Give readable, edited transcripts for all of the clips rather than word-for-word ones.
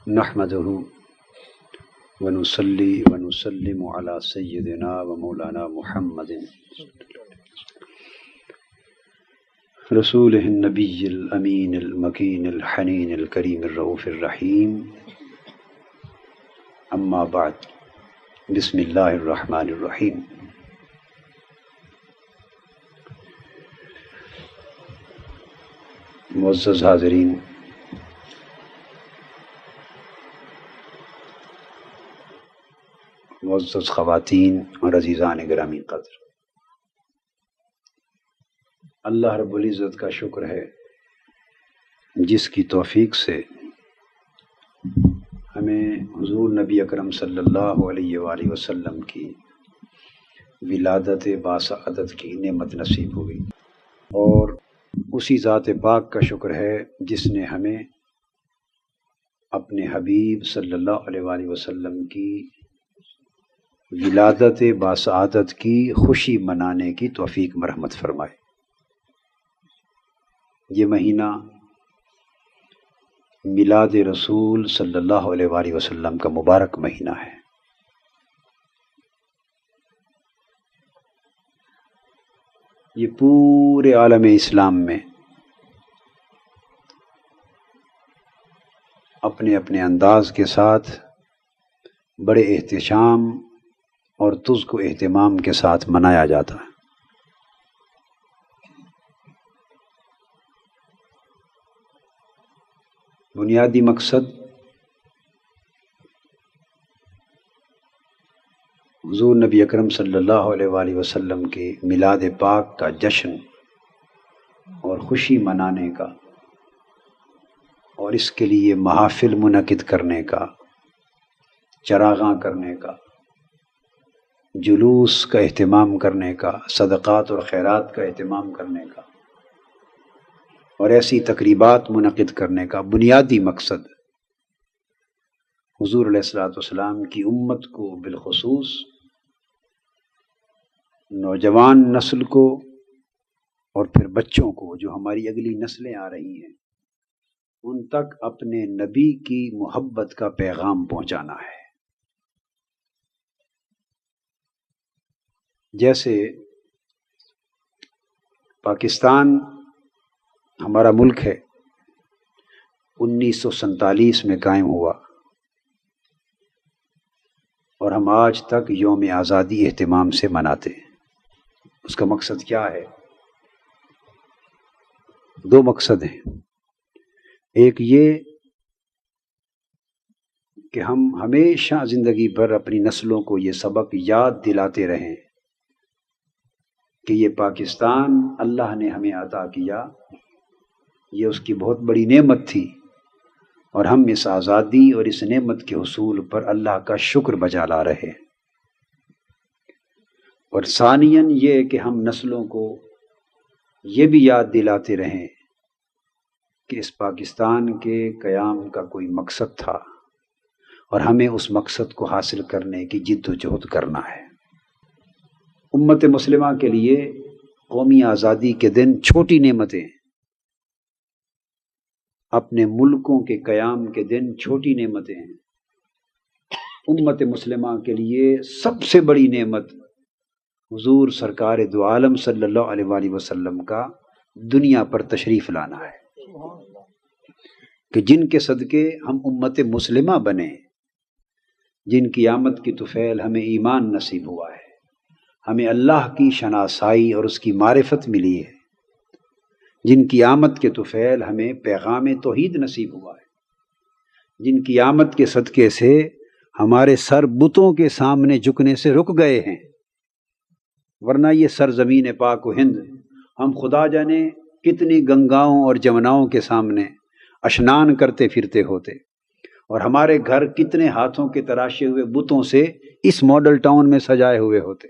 نحمده ونصلي ونسلم على سيدنا ومولانا محمد رسوله النبي الأمين المكين الحنين الكريم الرؤوف الرحيم. أما بعد، بسم الله الرحمن الرحيم. معزز حاضرین، معزز خواتین اور عزیزان گرامی قدر، اللہ رب العزت کا شکر ہے جس کی توفیق سے ہمیں حضور نبی اکرم صلی اللہ علیہ وآلہ وسلم کی ولادت باسعادت کی نعمت نصیب ہوئی، اور اسی ذات پاک کا شکر ہے جس نے ہمیں اپنے حبیب صلی اللہ علیہ وآلہ وسلم کی ولادت باسعادت کی خوشی منانے کی توفیق مرحمت فرمائے۔ یہ مہینہ میلاد رسول صلی اللہ علیہ وآلہ وسلم کا مبارک مہینہ ہے۔ یہ پورے عالم اسلام میں اپنے اپنے انداز کے ساتھ بڑے احتشام اور تزک و اہتمام کے ساتھ منایا جاتا ہے۔ بنیادی مقصد حضور نبی اکرم صلی اللہ علیہ وآلہ وسلم کے میلاد پاک کا جشن اور خوشی منانے کا، اور اس کے لیے محافل منعقد کرنے کا، چراغاں کرنے کا، جلوس کا اہتمام کرنے کا، صدقات اور خیرات کا اہتمام کرنے کا، اور ایسی تقریبات منعقد کرنے کا بنیادی مقصد حضور علیہ الصلوۃ والسلام کی امت کو، بالخصوص نوجوان نسل کو اور پھر بچوں کو، جو ہماری اگلی نسلیں آ رہی ہیں، ان تک اپنے نبی کی محبت کا پیغام پہنچانا ہے۔ جیسے پاکستان ہمارا ملک ہے، 1947 میں قائم ہوا، اور ہم آج تک یوم آزادی اہتمام سے مناتے ہیں۔ اس کا مقصد کیا ہے؟ دو مقصد ہیں۔ ایک یہ کہ ہم ہمیشہ زندگی بھر اپنی نسلوں کو یہ سبق یاد دلاتے رہیں کہ یہ پاکستان اللہ نے ہمیں عطا کیا، یہ اس کی بہت بڑی نعمت تھی، اور ہم اس آزادی اور اس نعمت کے حصول پر اللہ کا شکر بجا لا رہے ہیں۔ اور ثانیاً یہ کہ ہم نسلوں کو یہ بھی یاد دلاتے رہیں کہ اس پاکستان کے قیام کا کوئی مقصد تھا، اور ہمیں اس مقصد کو حاصل کرنے کی جد و جہد کرنا ہے۔ امت مسلمہ کے لیے قومی آزادی کے دن چھوٹی نعمتیں ہیں، اپنے ملکوں کے قیام کے دن چھوٹی نعمتیں ہیں۔ امت مسلمہ کے لیے سب سے بڑی نعمت حضور سرکار دو عالم صلی اللہ علیہ وآلہ وسلم کا دنیا پر تشریف لانا ہے، کہ جن کے صدقے ہم امت مسلمہ بنے، جن کی آمد کی طفیل ہمیں ایمان نصیب ہوا ہے، ہمیں اللہ کی شناسائی اور اس کی معرفت ملی ہے، جن کی آمد کے طفیل ہمیں پیغام توحید نصیب ہوا ہے، جن کی آمد کے صدقے سے ہمارے سر بتوں کے سامنے جھکنے سے رک گئے ہیں، ورنہ یہ سرزمین پاک و ہند ہم خدا جانے کتنی گنگاؤں اور جمناؤں کے سامنے اشنان کرتے پھرتے ہوتے، اور ہمارے گھر کتنے ہاتھوں کے تراشے ہوئے بتوں سے اس ماڈل ٹاؤن میں سجائے ہوئے ہوتے،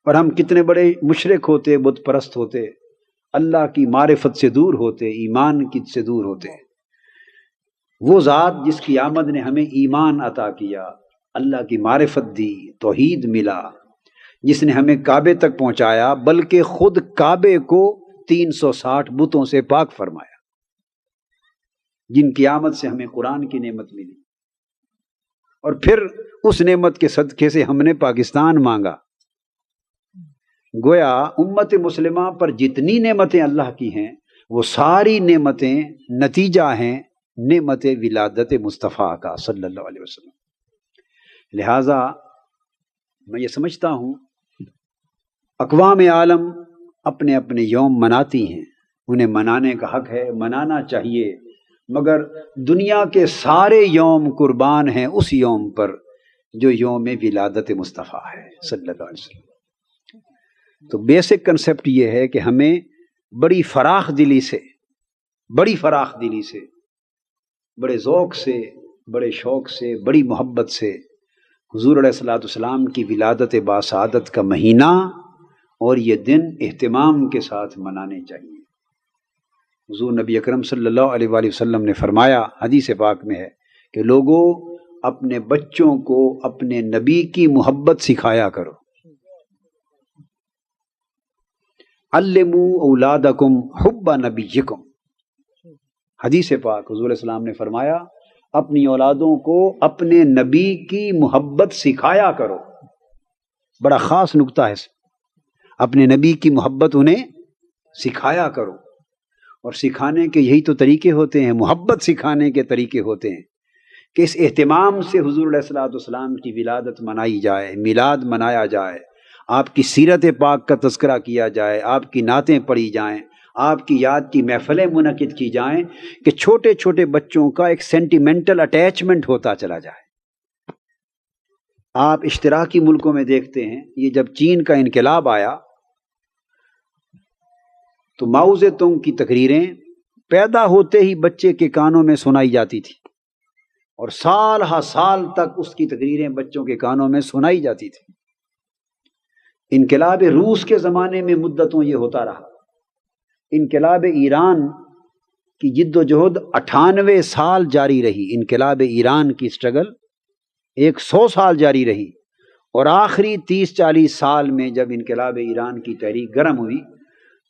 اور ہم کتنے بڑے مشرک ہوتے، بت پرست ہوتے، اللہ کی معرفت سے دور ہوتے، ایمان کی سے دور ہوتے۔ وہ ذات جس کی آمد نے ہمیں ایمان عطا کیا، اللہ کی معرفت دی، توحید ملا، جس نے ہمیں کعبے تک پہنچایا، بلکہ خود کعبے کو 360 بتوں سے پاک فرمایا۔ جن قیامت سے ہمیں قرآن کی نعمت ملی، اور پھر اس نعمت کے صدقے سے ہم نے پاکستان مانگا۔ گویا امت مسلمہ پر جتنی نعمتیں اللہ کی ہیں وہ ساری نعمتیں نتیجہ ہیں نعمت ولادت مصطفیٰ کا صلی اللہ علیہ وسلم۔ لہٰذا میں یہ سمجھتا ہوں اقوام عالم اپنے اپنے یوم مناتی ہیں، انہیں منانے کا حق ہے، منانا چاہیے، مگر دنیا کے سارے یوم قربان ہیں اس یوم پر جو یوم ولادت مصطفیٰ ہے صلی اللہ علیہ وسلم۔ تو بیسک کنسپٹ یہ ہے کہ ہمیں بڑی فراخ دلی سے، بڑے ذوق سے، بڑے شوق سے، بڑی محبت سے حضور علیہ الصلوۃ والسلام کی ولادت باسعادت کا مہینہ اور یہ دن اہتمام کے ساتھ منانے چاہیے۔ حضور نبی اکرم صلی اللہ علیہ وآلہ وسلم نے فرمایا، حدیث پاک میں ہے کہ لوگوں اپنے بچوں کو اپنے نبی کی محبت سکھایا کرو۔ علموا اولادکم حب نبیکم، حدیث پاک حضور علیہ السلام نے فرمایا اپنی اولادوں کو اپنے نبی کی محبت سکھایا کرو۔ بڑا خاص نکتہ ہے، اپنے نبی کی محبت انہیں سکھایا کرو، اور سکھانے کے یہی تو طریقے ہوتے ہیں، محبت سکھانے کے طریقے ہوتے ہیں کہ اس اہتمام سے حضور علیہ الصلوۃ والسلام کی ولادت منائی جائے، میلاد منایا جائے، آپ کی سیرت پاک کا تذکرہ کیا جائے، آپ کی نعتیں پڑھی جائیں، آپ کی یاد کی محفلیں منعقد کی جائیں، کہ چھوٹے چھوٹے بچوں کا ایک سینٹیمنٹل اٹیچمنٹ ہوتا چلا جائے۔ آپ اشتراکی ملکوں میں دیکھتے ہیں، یہ جب چین کا انقلاب آیا تو ماؤ زیدونگ کی تقریریں پیدا ہوتے ہی بچے کے کانوں میں سنائی جاتی تھی، اور سال ہا سال تک اس کی تقریریں بچوں کے کانوں میں سنائی جاتی تھی۔ انقلاب روس کے زمانے میں مدتوں یہ ہوتا رہا۔ انقلاب ایران کی جد و جہد 98 سال جاری رہی، انقلاب ایران کی سٹرگل 100 سال جاری رہی، اور آخری 30-40 سال میں جب انقلاب ایران کی تحریک گرم ہوئی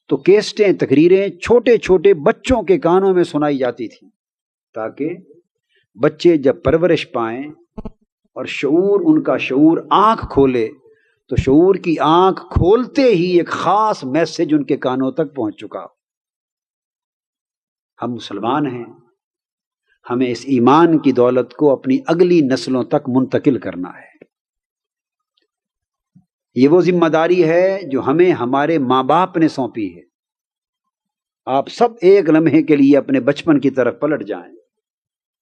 تو کیسٹیں، تقریریں چھوٹے چھوٹے بچوں کے کانوں میں سنائی جاتی تھیں، تاکہ بچے جب پرورش پائیں اور شعور، ان کا شعور آنکھ کھولے، تو شعور کی آنکھ کھولتے ہی ایک خاص میسج ان کے کانوں تک پہنچ چکا۔ ہم مسلمان ہیں، ہمیں اس ایمان کی دولت کو اپنی اگلی نسلوں تک منتقل کرنا ہے۔ یہ وہ ذمہ داری ہے جو ہمیں ہمارے ماں باپ نے سونپی ہے۔ آپ سب ایک لمحے کے لیے اپنے بچپن کی طرف پلٹ جائیں،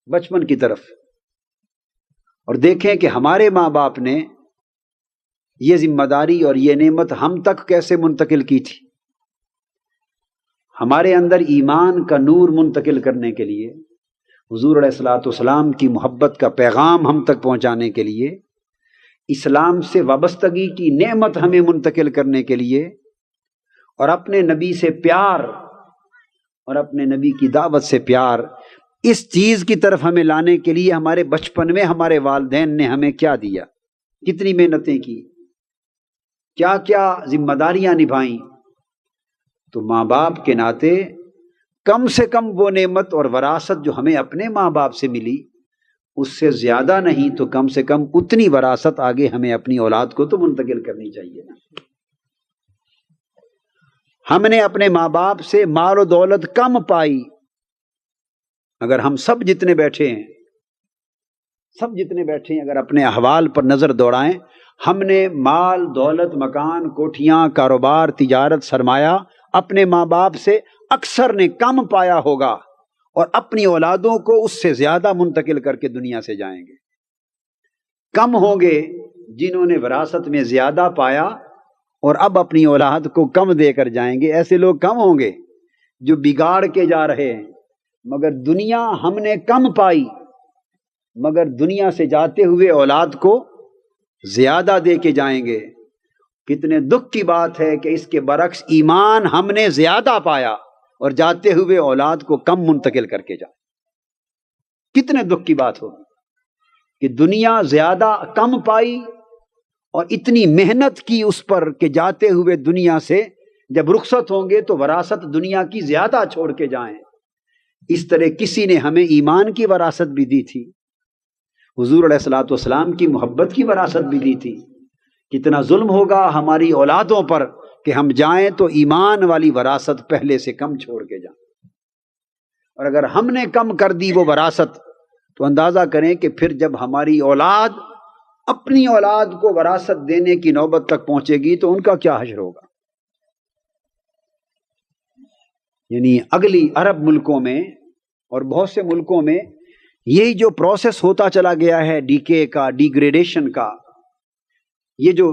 بچپن کی طرف، اور دیکھیں کہ ہمارے ماں باپ نے یہ ذمہ داری اور یہ نعمت ہم تک کیسے منتقل کی تھی۔ ہمارے اندر ایمان کا نور منتقل کرنے کے لیے، حضور علیہ الصلوۃ والسلام کی محبت کا پیغام ہم تک پہنچانے کے لیے، اسلام سے وابستگی کی نعمت ہمیں منتقل کرنے کے لیے، اور اپنے نبی سے پیار اور اپنے نبی کی دعوت سے پیار، اس چیز کی طرف ہمیں لانے کے لیے ہمارے بچپن میں ہمارے والدین نے ہمیں کیا دیا، کتنی محنتیں کی، کیا کیا ذمہ داریاں نبھائیں۔ تو ماں باپ کے ناطے کم سے کم وہ نعمت اور وراثت جو ہمیں اپنے ماں باپ سے ملی، اس سے زیادہ نہیں تو کم سے کم اتنی وراثت آگے ہمیں اپنی اولاد کو تو منتقل کرنی چاہیے نا۔ ہم نے اپنے ماں باپ سے مال و دولت کم پائی، اگر ہم سب جتنے بیٹھے ہیں اگر اپنے احوال پر نظر دوڑائیں، ہم نے مال، دولت، مکان، کوٹھیاں، کاروبار، تجارت، سرمایہ اپنے ماں باپ سے اکثر نے کم پایا ہوگا، اور اپنی اولادوں کو اس سے زیادہ منتقل کر کے دنیا سے جائیں گے۔ کم ہوں گے جنہوں نے وراثت میں زیادہ پایا اور اب اپنی اولاد کو کم دے کر جائیں گے، ایسے لوگ کم ہوں گے جو بگاڑ کے جا رہے ہیں، مگر دنیا ہم نے کم پائی، مگر دنیا سے جاتے ہوئے اولاد کو زیادہ دے کے جائیں گے۔ کتنے دکھ کی بات ہے کہ اس کے برعکس ایمان ہم نے زیادہ پایا اور جاتے ہوئے اولاد کو کم منتقل کر کے جائیں۔ کتنے دکھ کی بات ہوگی کہ دنیا زیادہ کم پائی اور اتنی محنت کی اس پر کہ جاتے ہوئے دنیا سے جب رخصت ہوں گے تو وراثت دنیا کی زیادہ چھوڑ کے جائیں۔ اس طرح کسی نے ہمیں ایمان کی وراثت بھی دی تھی، حضور علیہ الصلوۃ والسلام کی محبت کی وراثت بھی دی تھی۔ کتنا ظلم ہوگا ہماری اولادوں پر کہ ہم جائیں تو ایمان والی وراثت پہلے سے کم چھوڑ کے جائیں، اور اگر ہم نے کم کر دی وہ وراثت تو اندازہ کریں کہ پھر جب ہماری اولاد اپنی اولاد کو وراثت دینے کی نوبت تک پہنچے گی تو ان کا کیا حشر ہوگا۔ یعنی اگلی عرب ملکوں میں اور بہت سے ملکوں میں یہی جو پروسیس ہوتا چلا گیا ہے، ڈیکے کا، ڈیگریڈیشن کا، یہ جو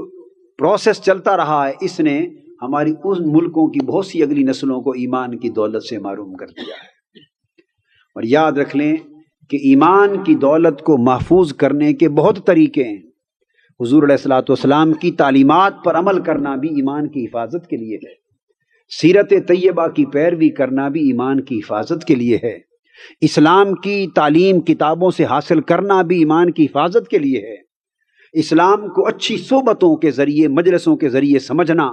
پروسیس چلتا رہا ہے، اس نے ہماری ان ملکوں کی بہت سی اگلی نسلوں کو ایمان کی دولت سے محروم کر دیا ہے۔ اور یاد رکھ لیں کہ ایمان کی دولت کو محفوظ کرنے کے بہت طریقے ہیں۔ حضور علیہ الصلوۃ والسلام کی تعلیمات پر عمل کرنا بھی ایمان کی حفاظت کے لیے ہے، سیرت طیبہ کی پیروی کرنا بھی ایمان کی حفاظت کے لیے ہے، اسلام کی تعلیم کتابوں سے حاصل کرنا بھی ایمان کی حفاظت کے لیے ہے، اسلام کو اچھی صحبتوں کے ذریعے، مجلسوں کے ذریعے سمجھنا،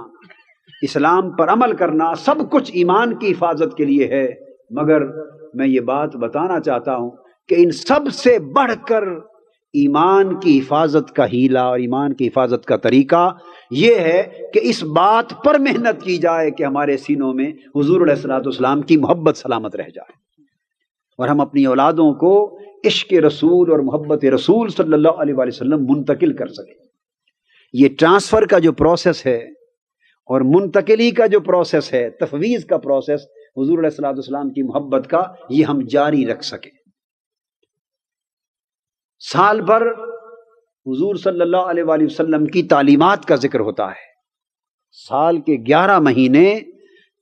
اسلام پر عمل کرنا، سب کچھ ایمان کی حفاظت کے لیے ہے۔ مگر میں یہ بات بتانا چاہتا ہوں کہ ان سب سے بڑھ کر ایمان کی حفاظت کا ہیلہ اور ایمان کی حفاظت کا طریقہ یہ ہے کہ اس بات پر محنت کی جائے کہ ہمارے سینوں میں حضور علیہ الصلوۃ والسلام کی محبت سلامت رہ جائے، اور ہم اپنی اولادوں کو عشق رسول اور محبت رسول صلی اللہ علیہ وآلہ وسلم منتقل کر سکیں۔ یہ ٹرانسفر کا جو پروسیس ہے اور منتقلی کا جو پروسیس ہے، تفویض کا پروسیس حضور علیہ الصلوۃ والسلام کی محبت کا، یہ ہم جاری رکھ سکیں۔ سال بھر حضور صلی اللہ علیہ وآلہ وسلم کی تعلیمات کا ذکر ہوتا ہے، سال کے 11 مہینے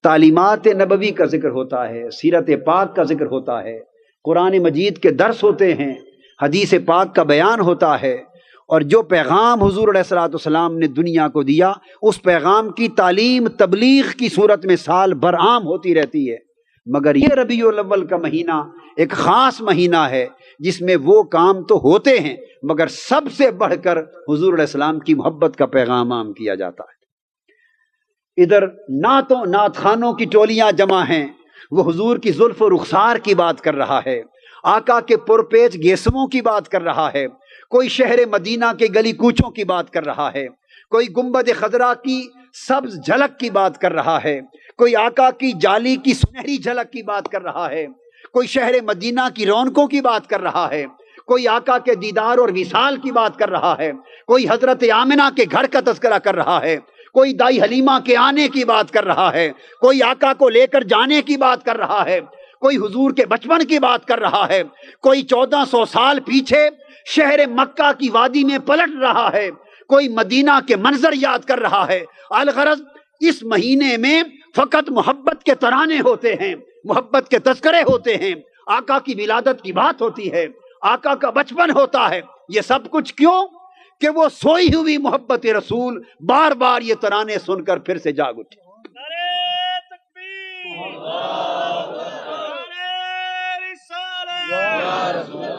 تعلیمات نبوی کا ذکر ہوتا ہے، سیرت پاک کا ذکر ہوتا ہے، قرآن مجید کے درس ہوتے ہیں، حدیث پاک کا بیان ہوتا ہے، اور جو پیغام حضور علیہ الصلوۃ والسلام نے دنیا کو دیا اس پیغام کی تعلیم تبلیغ کی صورت میں سال بھر عام ہوتی رہتی ہے۔ مگر یہ ربیع الاول کا مہینہ ایک خاص مہینہ ہے جس میں وہ کام تو ہوتے ہیں مگر سب سے بڑھ کر حضور علیہ السلام کی محبت کا پیغام عام کیا جاتا ہے۔ ادھر نعتوں نعت خانوں کی ٹولیاں جمع ہیں، وہ حضور کی زلف و رخسار کی بات کر رہا ہے، آقا کے پرپیچ گیسموں کی بات کر رہا ہے، کوئی شہر مدینہ کے گلی کوچوں کی بات کر رہا ہے، کوئی گنبد خضرا کی سبز جھلک کی بات کر رہا ہے، کوئی آقا کی جالی کی سنہری جھلک کی بات کر رہا ہے، کوئی شہر مدینہ کی رونقوں کی بات کر رہا ہے، کوئی آقا کے دیدار اور وصال کی بات کر رہا ہے، کوئی حضرت آمنہ کے گھر کا تذکرہ کر رہا ہے، کوئی دائی حلیمہ کے آنے کی بات کر رہا ہے، کوئی آقا کو لے کر جانے کی بات کر رہا ہے، کوئی حضور کے بچپن کی بات کر رہا ہے، کوئی 1400 سال پیچھے شہر مکہ کی وادی میں پلٹ رہا ہے، کوئی مدینہ کے منظر یاد کر رہا ہے۔ الغرض اس مہینے میں فقط محبت کے ترانے ہوتے ہیں، محبت کے تذکرے ہوتے ہیں، آقا کی ولادت کی بات ہوتی ہے، آقا کا بچپن ہوتا ہے۔ یہ سب کچھ کیوں؟ کہ وہ سوئی ہوئی محبت رسول بار بار یہ ترانے سن کر پھر سے جاگ اٹھے۔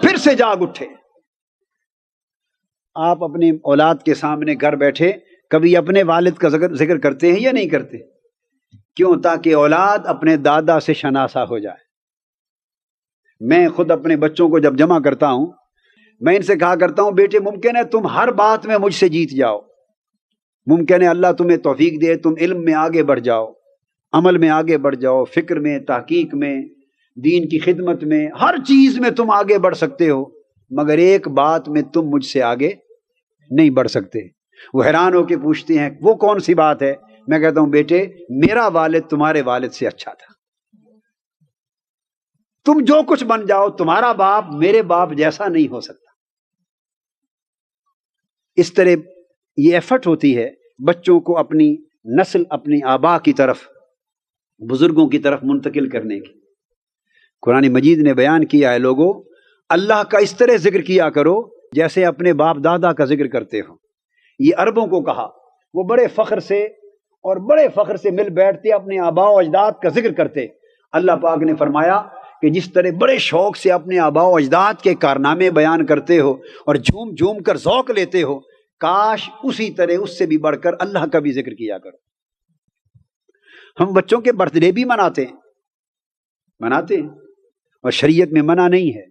پھر سے جاگ اٹھے۔ آپ اپنی اولاد کے سامنے گھر بیٹھے کبھی اپنے والد کا ذکر کرتے ہیں یا نہیں کرتے؟ کیوں؟ تاکہ اولاد اپنے دادا سے شناسا ہو جائے۔ میں خود اپنے بچوں کو جب جمع کرتا ہوں میں ان سے کہا کرتا ہوں، بیٹے ممکن ہے تم ہر بات میں مجھ سے جیت جاؤ، ممکن ہے اللہ تمہیں توفیق دے تم علم میں آگے بڑھ جاؤ، عمل میں آگے بڑھ جاؤ، فکر میں، تحقیق میں، دین کی خدمت میں، ہر چیز میں تم آگے بڑھ سکتے ہو، مگر ایک بات میں تم مجھ سے آگے نہیں بڑھ سکتے۔ وہ حیران ہو کے پوچھتے ہیں وہ کون سی بات ہے؟ میں کہتا ہوں بیٹے میرا والد تمہارے والد سے اچھا تھا، تم جو کچھ بن جاؤ تمہارا باپ میرے باپ جیسا نہیں ہو سکتا۔ اس طرح یہ ایفرٹ ہوتی ہے بچوں کو اپنی نسل، اپنی آبا کی طرف، بزرگوں کی طرف منتقل کرنے کی۔ قرآن مجید نے بیان کیا ہے لوگوں اللہ کا اس طرح ذکر کیا کرو جیسے اپنے باپ دادا کا ذکر کرتے ہو۔ یہ عربوں کو کہا، وہ بڑے فخر سے مل بیٹھتے اپنے آباء و اجداد کا ذکر کرتے۔ اللہ پاک نے فرمایا کہ جس طرح بڑے شوق سے اپنے آباء و اجداد کے کارنامے بیان کرتے ہو اور جھوم جھوم کر ذوق لیتے ہو، کاش اسی طرح اس سے بھی بڑھ کر اللہ کا بھی ذکر کیا کرو۔ ہم بچوں کے برتھ ڈے بھی مناتے ہیں، اور شریعت میں منع نہیں ہے،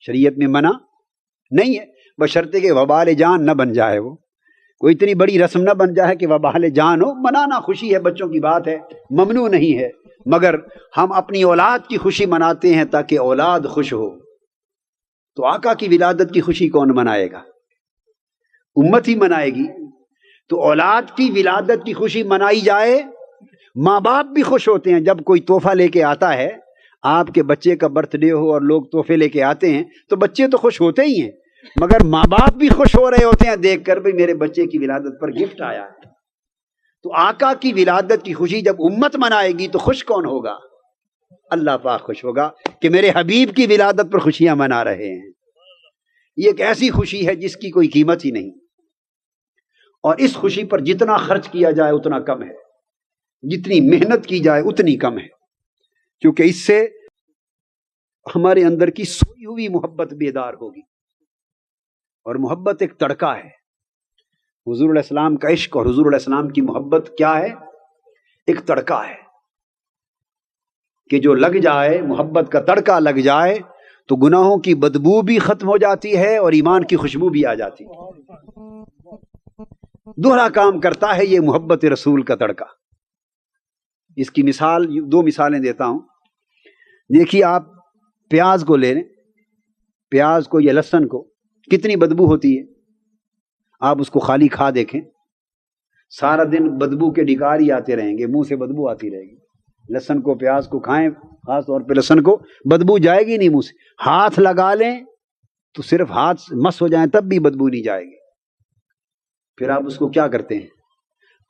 شریعت میں منع نہیں ہے، بشرطے کہ وبال جان نہ بن جائے، وہ کوئی اتنی بڑی رسم نہ بن جائے کہ وبال جان ہو۔ منانا خوشی ہے، بچوں کی بات ہے، ممنوع نہیں ہے، مگر ہم اپنی اولاد کی خوشی مناتے ہیں تاکہ اولاد خوش ہو۔ تو آقا کی ولادت کی خوشی کون منائے گا؟ امت ہی منائے گی۔ تو اولاد کی ولادت کی خوشی منائی جائے، ماں باپ بھی خوش ہوتے ہیں جب کوئی تحفہ لے کے آتا ہے۔ آپ کے بچے کا برتھ ڈے ہو اور لوگ تحفے لے کے آتے ہیں تو بچے تو خوش ہوتے ہی ہیں، مگر ماں باپ بھی خوش ہو رہے ہوتے ہیں دیکھ کر بھی میرے بچے کی ولادت پر گفٹ آیا ہے۔ تو آقا کی ولادت کی خوشی جب امت منائے گی تو خوش کون ہوگا؟ اللہ پاک خوش ہوگا کہ میرے حبیب کی ولادت پر خوشیاں منا رہے ہیں۔ یہ ایک ایسی خوشی ہے جس کی کوئی قیمت ہی نہیں، اور اس خوشی پر جتنا خرچ کیا جائے اتنا کم ہے، جتنی محنت کی جائے اتنی کم ہے، کیونکہ اس سے ہمارے اندر کی سوئی ہوئی محبت بیدار ہوگی، اور محبت ایک تڑکا ہے۔ حضور علیہ السلام کا عشق اور حضور علیہ السلام کی محبت کیا ہے؟ ایک تڑکا ہے کہ جو لگ جائے، محبت کا تڑکا لگ جائے تو گناہوں کی بدبو بھی ختم ہو جاتی ہے اور ایمان کی خوشبو بھی آ جاتی ہے۔ دوہرا کام کرتا ہے یہ محبت رسول کا تڑکا۔ اس کی مثال، دو مثالیں دیتا ہوں۔ دیکھیے آپ پیاز کو لے لیں، پیاز کو یا لہسن کو، کتنی بدبو ہوتی ہے، آپ اس کو خالی کھا دیکھیں، سارا دن بدبو کے ڈکار ہی آتے رہیں گے، منہ سے بدبو آتی رہے گی۔ لہسن کو، پیاز کو کھائیں، خاص طور پہ لہسن کو، بدبو جائے گی نہیں منہ سے، ہاتھ لگا لیں تو صرف ہاتھ مس ہو جائیں تب بھی بدبو نہیں جائے گی۔ پھر آپ اس کو کیا کرتے ہیں؟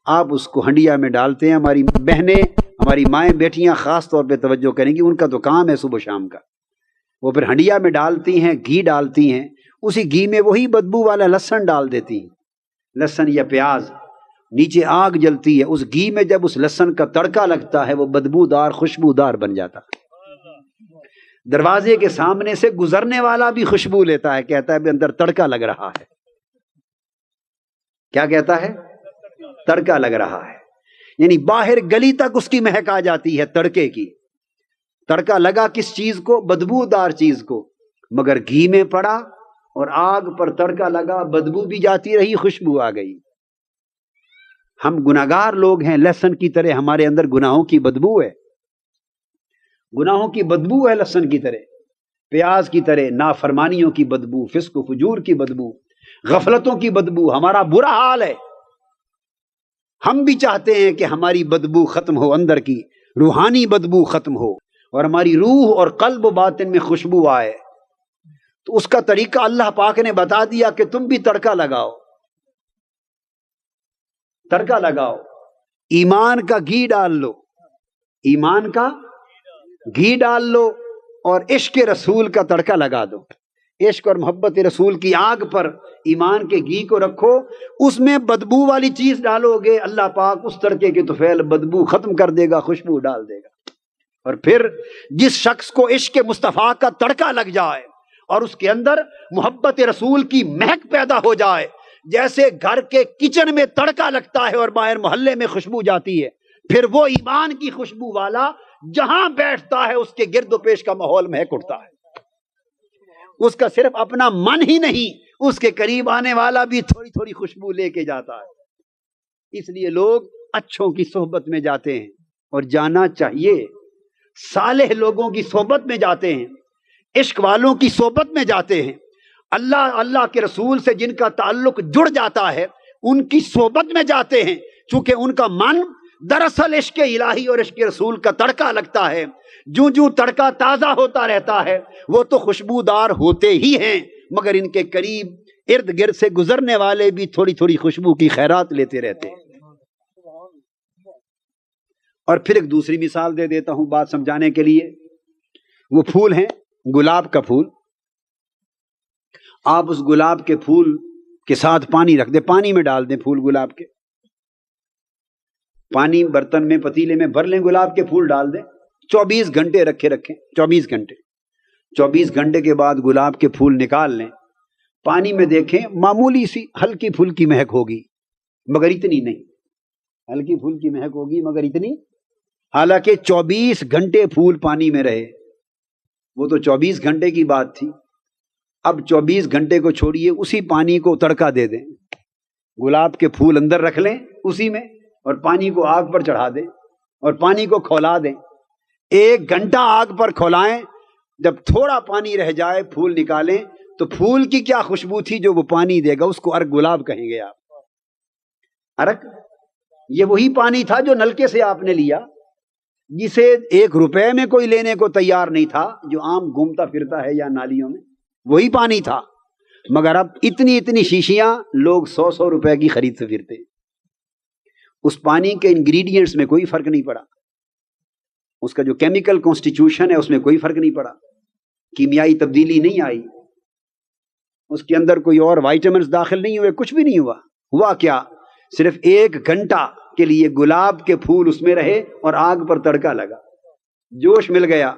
آپ اس کو ہنڈیا میں ڈالتے ہیں۔ ہماری بہنیں، ہماری مائیں بیٹیاں خاص طور پہ توجہ کریں گی، ان کا تو کام ہے صبح شام کا، وہ پھر ہنڈیا میں ڈالتی ہیں، گھی ڈالتی ہیں، اسی گھی میں وہی بدبو والا لہسن ڈال دیتی ہیں، لہسن یا پیاز، نیچے آگ جلتی ہے، اس گھی میں جب اس لہسن کا تڑکا لگتا ہے وہ بدبودار خوشبودار بن جاتا ہے۔ دروازے کے سامنے سے گزرنے والا بھی خوشبو لیتا ہے، کہتا ہے بھی اندر تڑکا لگ رہا ہے۔ کیا کہتا ہے؟ تڑکا لگ رہا ہے، یعنی باہر گلی تک اس کی مہک آ جاتی ہے تڑکے کی۔ تڑکا لگا کس چیز کو؟ بدبودار چیز کو، مگر گھی میں پڑا اور آگ پر تڑکا لگا، بدبو بھی جاتی رہی، خوشبو آ گئی۔ ہم گناہگار لوگ ہیں، لہسن کی طرح ہمارے اندر گناہوں کی بدبو ہے، گناہوں کی بدبو ہے لہسن کی طرح، پیاز کی طرح نافرمانیوں کی بدبو، فسق و فجور کی بدبو، غفلتوں کی بدبو، ہمارا برا حال ہے۔ ہم بھی چاہتے ہیں کہ ہماری بدبو ختم ہو، اندر کی روحانی بدبو ختم ہو اور ہماری روح اور قلب و باطن میں خوشبو آئے۔ تو اس کا طریقہ اللہ پاک نے بتا دیا کہ تم بھی تڑکا لگاؤ، تڑکا لگاؤ، ایمان کا گھی ڈال لو، ایمان کا گھی ڈال لو اور عشق رسول کا تڑکا لگا دو۔ عشق اور محبت رسول کی آگ پر ایمان کے گھی کو رکھو، اس میں بدبو والی چیز ڈالو گے، اللہ پاک اس تڑکے کے طفیل بدبو ختم کر دے گا، خوشبو ڈال دے گا۔ اور پھر جس شخص کو عشق مصطفیٰ کا تڑکا لگ جائے اور اس کے اندر محبت رسول کی مہک پیدا ہو جائے، جیسے گھر کے کچن میں تڑکا لگتا ہے اور باہر محلے میں خوشبو جاتی ہے، پھر وہ ایمان کی خوشبو والا جہاں بیٹھتا ہے اس کے گرد و پیش کا ماحول مہک اٹھتا ہے۔ اس کا صرف اپنا من ہی نہیں، اس کے قریب آنے والا بھی تھوڑی تھوڑی خوشبو لے کے جاتا ہے۔ اس لیے لوگ اچھوں کی صحبت میں جاتے ہیں، اور جانا چاہیے، صالح لوگوں کی صحبت میں جاتے ہیں، عشق والوں کی صحبت میں جاتے ہیں، اللہ کے رسول سے جن کا تعلق جڑ جاتا ہے ان کی صحبت میں جاتے ہیں، چونکہ ان کا من دراصل عشق الہی اور عشق رسول کا تڑکا لگتا ہے۔ جو جو تڑکا تازہ ہوتا رہتا ہے وہ تو خوشبودار ہوتے ہی ہیں، مگر ان کے قریب ارد گرد سے گزرنے والے بھی تھوڑی تھوڑی خوشبو کی خیرات لیتے رہتے ہیں۔ اور پھر ایک دوسری مثال دے دیتا ہوں بات سمجھانے کے لیے۔ وہ پھول ہیں، گلاب کا پھول، آپ اس گلاب کے پھول کے ساتھ پانی رکھ دیں، پانی میں ڈال دیں پھول گلاب کے، پانی برتن میں پتیلے میں بھر لیں، گلاب کے پھول ڈال دیں، 24 گھنٹے رکھیں 24 گھنٹے کے بعد گلاب کے پھول نکال لیں، پانی میں دیکھیں، معمولی سی ہلکی پھلکی مہک ہوگی مگر اتنی نہیں، ہلکی پھلکی مہک ہوگی مگر اتنی، حالانکہ 24 گھنٹے پھول پانی میں رہے، وہ تو 24 گھنٹے کی بات تھی. اب 24 گھنٹے کو چھوڑیے، اسی پانی کو تڑکا دے دیں، گلاب کے پھول اندر رکھ لیں اسی میں، اور پانی کو آگ پر چڑھا دیں اور پانی کو کھولا دیں. 1 گھنٹہ آگ پر کھولائیں، جب تھوڑا پانی رہ جائے پھول نکالیں تو پھول کی کیا خوشبو تھی جو وہ پانی دے گا، اس کو ارگ گلاب کہیں گے آپ. ارگ یہ وہی پانی تھا جو نلکے سے آپ نے لیا، جسے 1 روپے میں کوئی لینے کو تیار نہیں تھا، جو عام گھومتا پھرتا ہے یا نالیوں میں، وہی پانی تھا. مگر اب اتنی شیشیاں لوگ 100 روپے کی خرید سے پھرتے. اس پانی کے انگریڈینٹس میں کوئی فرق نہیں پڑا، اس کا جو کیمیکل کانسٹیٹیوشن ہے اس میں کوئی فرق نہیں پڑا، کیمیائی تبدیلی نہیں آئی، اس کے اندر کوئی اور وائٹامنز داخل نہیں ہوئے، کچھ بھی نہیں ہوا. ہوا کیا؟ صرف 1 گھنٹہ کے لیے گلاب کے پھول اس میں رہے اور آگ پر تڑکا لگا، جوش مل گیا،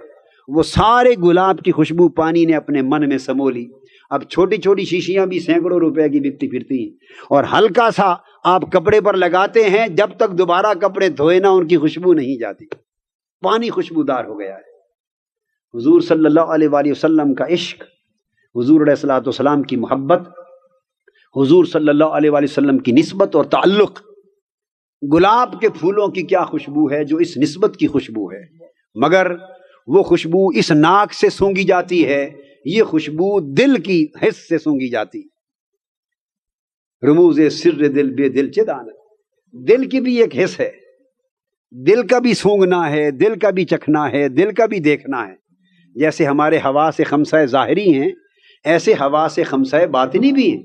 وہ سارے گلاب کی خوشبو پانی نے اپنے من میں سمو لی. اب چھوٹی چھوٹی شیشیاں بھی سینکڑوں روپے کی بکتی پھرتی ہیں، اور ہلکا سا آپ کپڑے پر لگاتے ہیں، جب تک دوبارہ کپڑے دھوئے نہ ان کی خوشبو نہیں جاتی. پانی خوشبودار ہو گیا ہے. حضور صلی اللہ علیہ وآلہ وسلم کا عشق، حضور علیہ الصلوۃ والسلام کی محبت، حضور صلی اللہ علیہ وآلہ وسلم کی نسبت اور تعلق. گلاب کے پھولوں کی کیا خوشبو ہے جو اس نسبت کی خوشبو ہے، مگر وہ خوشبو اس ناک سے سونگھی جاتی ہے، یہ خوشبو دل کی حس سے سونگھی جاتی. رموز سر دل بے دل چے دانت، دل کی بھی ایک حس ہے، دل کا بھی سونگنا ہے، دل کا بھی چکھنا ہے، دل کا بھی دیکھنا ہے. جیسے ہمارے حواس خمسہ ظاہری ہیں، ایسے حواس خمسہ باطنی بھی ہیں.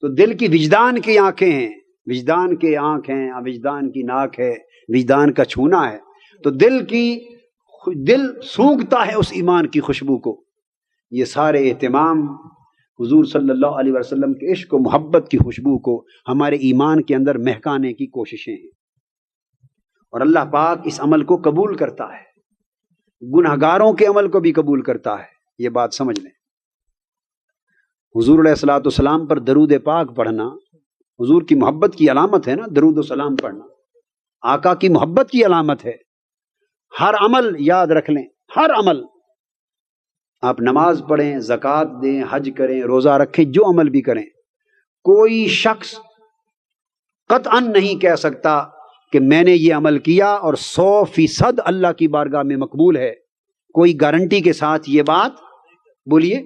تو دل کی وجدان کی آنکھیں ہیں، وجدان کے آنکھ ہیں، وجدان کی ناک ہے، وجدان کا چھونا ہے. تو دل سونگتا ہے اس ایمان کی خوشبو کو. یہ سارے اہتمام حضور صلی اللہ علیہ وسلم کے عشق و محبت کی خوشبو کو ہمارے ایمان کے اندر مہکانے کی کوششیں ہیں، اور اللہ پاک اس عمل کو قبول کرتا ہے، گنہگاروں کے عمل کو بھی قبول کرتا ہے. یہ بات سمجھ لیں. حضور علیہ الصلوۃ والسلام پر درود پاک پڑھنا حضور کی محبت کی علامت ہے نا. درود و سلام پڑھنا آقا کی محبت کی علامت ہے. ہر عمل یاد رکھ لیں، ہر عمل، آپ نماز پڑھیں، زکوٰۃ دیں، حج کریں، روزہ رکھیں، جو عمل بھی کریں، کوئی شخص قطعاً نہیں کہہ سکتا کہ میں نے یہ عمل کیا اور 100% اللہ کی بارگاہ میں مقبول ہے. کوئی گارنٹی کے ساتھ یہ بات بولیے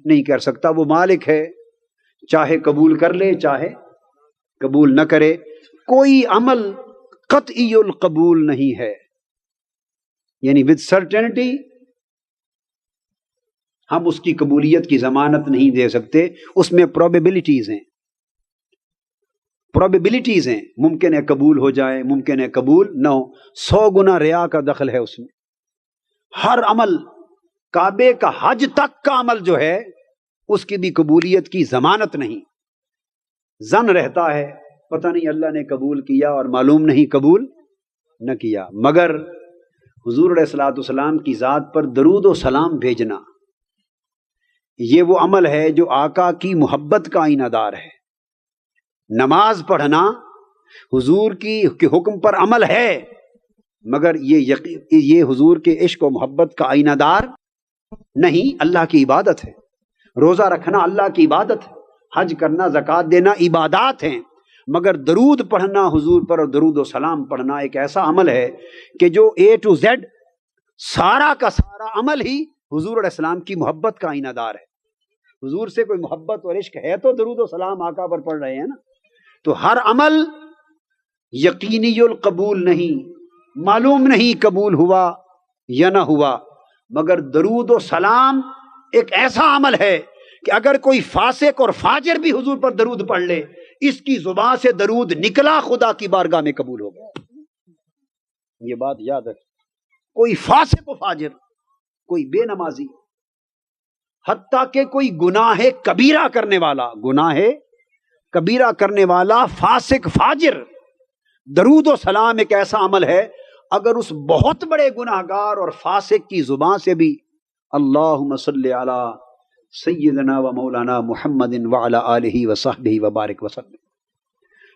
نہیں کر سکتا. وہ مالک ہے، چاہے قبول کر لے چاہے قبول نہ کرے. کوئی عمل قطعی القبول نہیں ہے، یعنی ود سرٹنٹی ہم اس کی قبولیت کی ضمانت نہیں دے سکتے. اس میں پروبیبلٹیز ہیں، پروبیبلٹیز ہیں، ممکن ہے قبول ہو جائے، ممکن ہے قبول نہ ہو. 100 گنا ریا کا دخل ہے اس میں. ہر عمل، کعبے کا حج تک کا عمل جو ہے اس کی بھی قبولیت کی ضمانت نہیں. ظن رہتا ہے پتہ نہیں اللہ نے قبول کیا اور معلوم نہیں قبول نہ کیا. مگر حضور علیہ الصلوۃ والسلام کی ذات پر درود و سلام بھیجنا یہ وہ عمل ہے جو آقا کی محبت کا آئینہ دار ہے. نماز پڑھنا حضور کی حکم پر عمل ہے، مگر یہ حضور کے عشق و محبت کا آئینہ دار نہیں، اللہ کی عبادت ہے. روزہ رکھنا اللہ کی عبادت ہے، حج کرنا، زکوٰۃ دینا عبادات ہیں. مگر درود پڑھنا حضور پر اور درود و سلام پڑھنا ایک ایسا عمل ہے کہ جو A to Z سارا کا سارا عمل ہی حضور علیہ السلام کی محبت کا آئینہ دار ہے. حضور سے کوئی محبت اور عشق ہے تو درود و سلام آقا پر پڑھ رہے ہیں نا. تو ہر عمل یقینی القبول نہیں، معلوم نہیں قبول ہوا یا نہ ہوا. مگر درود و سلام ایک ایسا عمل ہے کہ اگر کوئی فاسق اور فاجر بھی حضور پر درود پڑھ لے، اس کی زبان سے درود نکلا خدا کی بارگاہ میں قبول ہو گیا. یہ بات یاد رکھ. کوئی فاسق و فاجر، کوئی بے نمازی، حتیٰ کہ کوئی گناہ کبیرہ کرنے والا، گناہ کبیرہ کرنے والا فاسق فاجر، درود و سلام ایک ایسا عمل ہے اگر اس بہت بڑے گناہگار اور فاسق کی زبان سے بھی اللہم صلی علی سیدنا و مولانا محمد وعلی آلہ وصحبہ وبارک وسلم،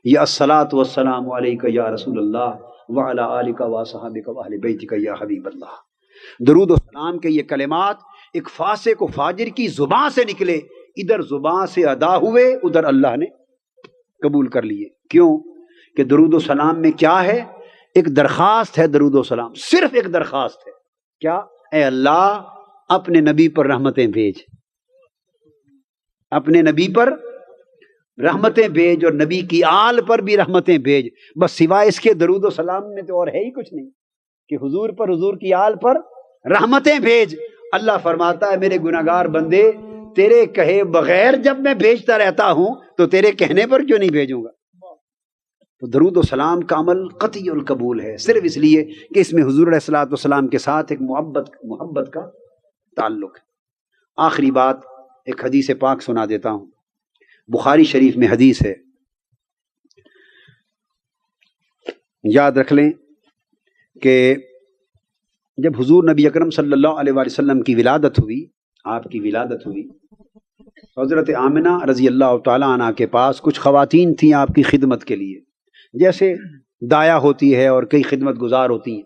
یا الصلاۃ والسلام علیک یا رسول اللہ وعلی آلک و صحابک و اہل بیتک یا حبیب اللہ. درود و سلام کے یہ کلمات ایک فاسق و فاجر کی زبان سے نکلے، ادھر زبان سے ادا ہوئے، ادھر اللہ نے قبول کر لیے۔ کیوں کہ درود و سلام میں کیا ہے؟ ایک درخواست ہے، درود و سلام صرف ایک درخواست ہے، کیا؟ اے اللہ اپنے نبی پر رحمتیں بھیج، اپنے نبی پر رحمتیں بھیج، اور نبی کی آل پر بھی رحمتیں بھیج۔ بس سوائے اس کے درود و سلام میں تو اور ہے ہی کچھ نہیں کہ حضور پر، حضور کی آل پر رحمتیں بھیج۔ اللہ فرماتا ہے میرے گناہگار بندے، تیرے کہے بغیر جب میں بھیجتا رہتا ہوں تو تیرے کہنے پر کیوں نہیں بھیجوں گا؟ تو درود و سلام کا عمل قطعی القبول ہے، صرف اس لیے کہ اس میں حضور علیہ الصلوۃ والسلام کے ساتھ ایک محبت کا تعلق ہے۔ آخری بات، ایک حدیث پاک سنا دیتا ہوں، بخاری شریف میں حدیث ہے، یاد رکھ لیں کہ جب حضور نبی اکرم صلی اللہ علیہ وآلہ وسلم کی ولادت ہوئی، آپ کی ولادت ہوئی، حضرت آمنہ رضی اللہ تعالیٰ عنہ کے پاس کچھ خواتین تھیں آپ کی خدمت کے لیے، جیسے دایا ہوتی ہے اور کئی خدمت گزار ہوتی ہیں۔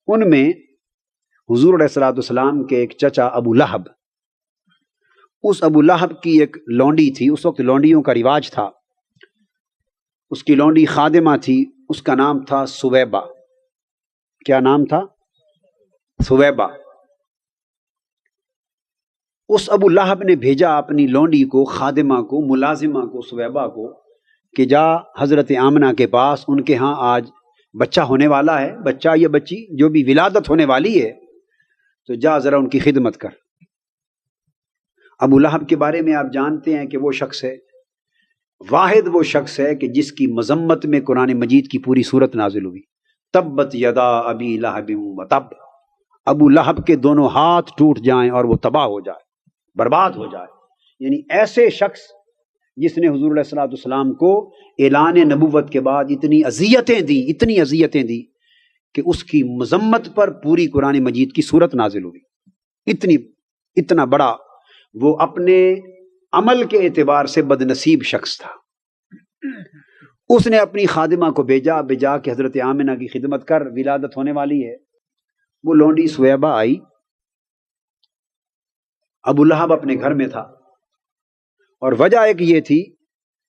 ان میں حضور علیہ الصلوۃ والسلام کے ایک چچا ابو لہب، اس ابو لہب کی ایک لونڈی تھی، اس وقت لونڈیوں کا رواج تھا، اس کی لونڈی خادمہ تھی، اس کا نام تھا سویبہ۔ کیا نام تھا؟ سویبہ۔ اس ابو لہب نے بھیجا اپنی لونڈی کو، خادمہ کو، ملازمہ کو، سویبہ کو، کہ جا حضرت آمنہ کے پاس، ان کے ہاں آج بچہ ہونے والا ہے، بچہ یا بچی جو بھی ولادت ہونے والی ہے، تو جا ذرا ان کی خدمت کر۔ ابو لہب کے بارے میں آپ جانتے ہیں کہ وہ شخص ہے، واحد وہ شخص ہے کہ جس کی مذمت میں قرآن مجید کی پوری سورت نازل ہوئی، تبت یدا ابی لہب وتب، ابو لہب کے دونوں ہاتھ ٹوٹ جائیں اور وہ تباہ ہو جائے، برباد ہو جائے۔ یعنی ایسے شخص جس نے حضور علیہ الصلوۃ والسلام کو اعلان نبوت کے بعد اتنی اذیتیں دی، اتنی اذیتیں دی کہ اس کی مذمت پر پوری قرآن مجید کی سورت نازل ہوئی، اتنا بڑا وہ اپنے عمل کے اعتبار سے بد نصیب شخص تھا۔ اس نے اپنی خادمہ کو بھیجا کہ حضرت آمنہ کی خدمت کر، ولادت ہونے والی ہے۔ وہ لونڈی سویبہ آئی، ابو لہب اپنے گھر میں تھا، اور وجہ ایک یہ تھی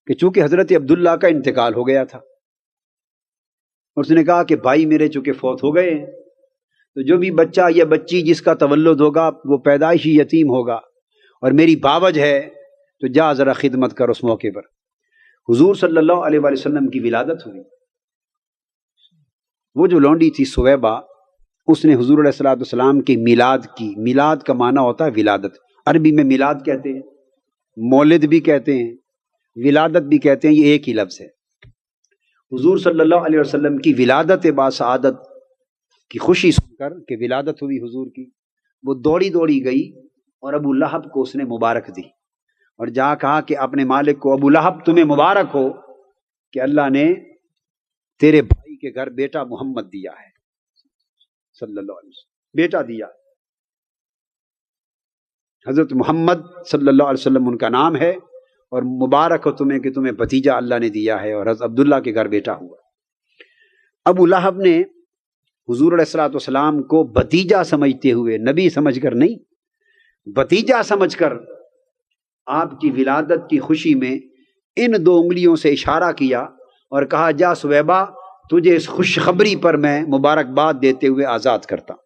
کہ چونکہ حضرت عبداللہ کا انتقال ہو گیا تھا، اس نے کہا کہ بھائی میرے چونکہ فوت ہو گئے ہیں، تو جو بھی بچہ یا بچی جس کا تولد ہوگا وہ پیدائشی یتیم ہوگا، اور میری باوج ہے، تو جا ذرا خدمت کر۔ اس موقع پر حضور صلی اللہ علیہ وآلہ وسلم کی ولادت ہوئی۔ وہ جو لونڈی تھی سویبہ، اس نے حضور علیہ الصلوۃ والسلام کی میلاد کی۔ میلاد کا معنی ہوتا ہے ولادت، عربی میں میلاد کہتے ہیں، مولد بھی کہتے ہیں، ولادت بھی کہتے ہیں، یہ ایک ہی لفظ ہے۔ حضور صلی اللہ علیہ وسلم کی ولادت باسعادت کی خوشی سن کر کہ ولادت ہوئی حضور کی، وہ دوڑی گئی اور ابو لہب کو اس نے مبارک دی، اور جہاں کہا کہ اپنے مالک کو، ابو لہب تمہیں مبارک ہو کہ اللہ نے تیرے بھائی کے گھر بیٹا محمد دیا ہے صلی اللہ علیہ وسلم، بیٹا دیا، حضرت محمد صلی اللہ علیہ وسلم ان کا نام ہے، اور مبارک ہو تمہیں کہ تمہیں بھتیجا اللہ نے دیا ہے، اور حضرت عبداللہ کے گھر بیٹا ہوا۔ ابو لہب نے حضور علیہ الصلوۃ والسلام کو بھتیجا سمجھتے ہوئے، نبی سمجھ کر نہیں، بھتیجا سمجھ کر آپ کی ولادت کی خوشی میں ان دو انگلیوں سے اشارہ کیا اور کہا جا سویبہ، تجھے اس خوشخبری پر میں مبارکباد دیتے ہوئے آزاد کرتا ہوں،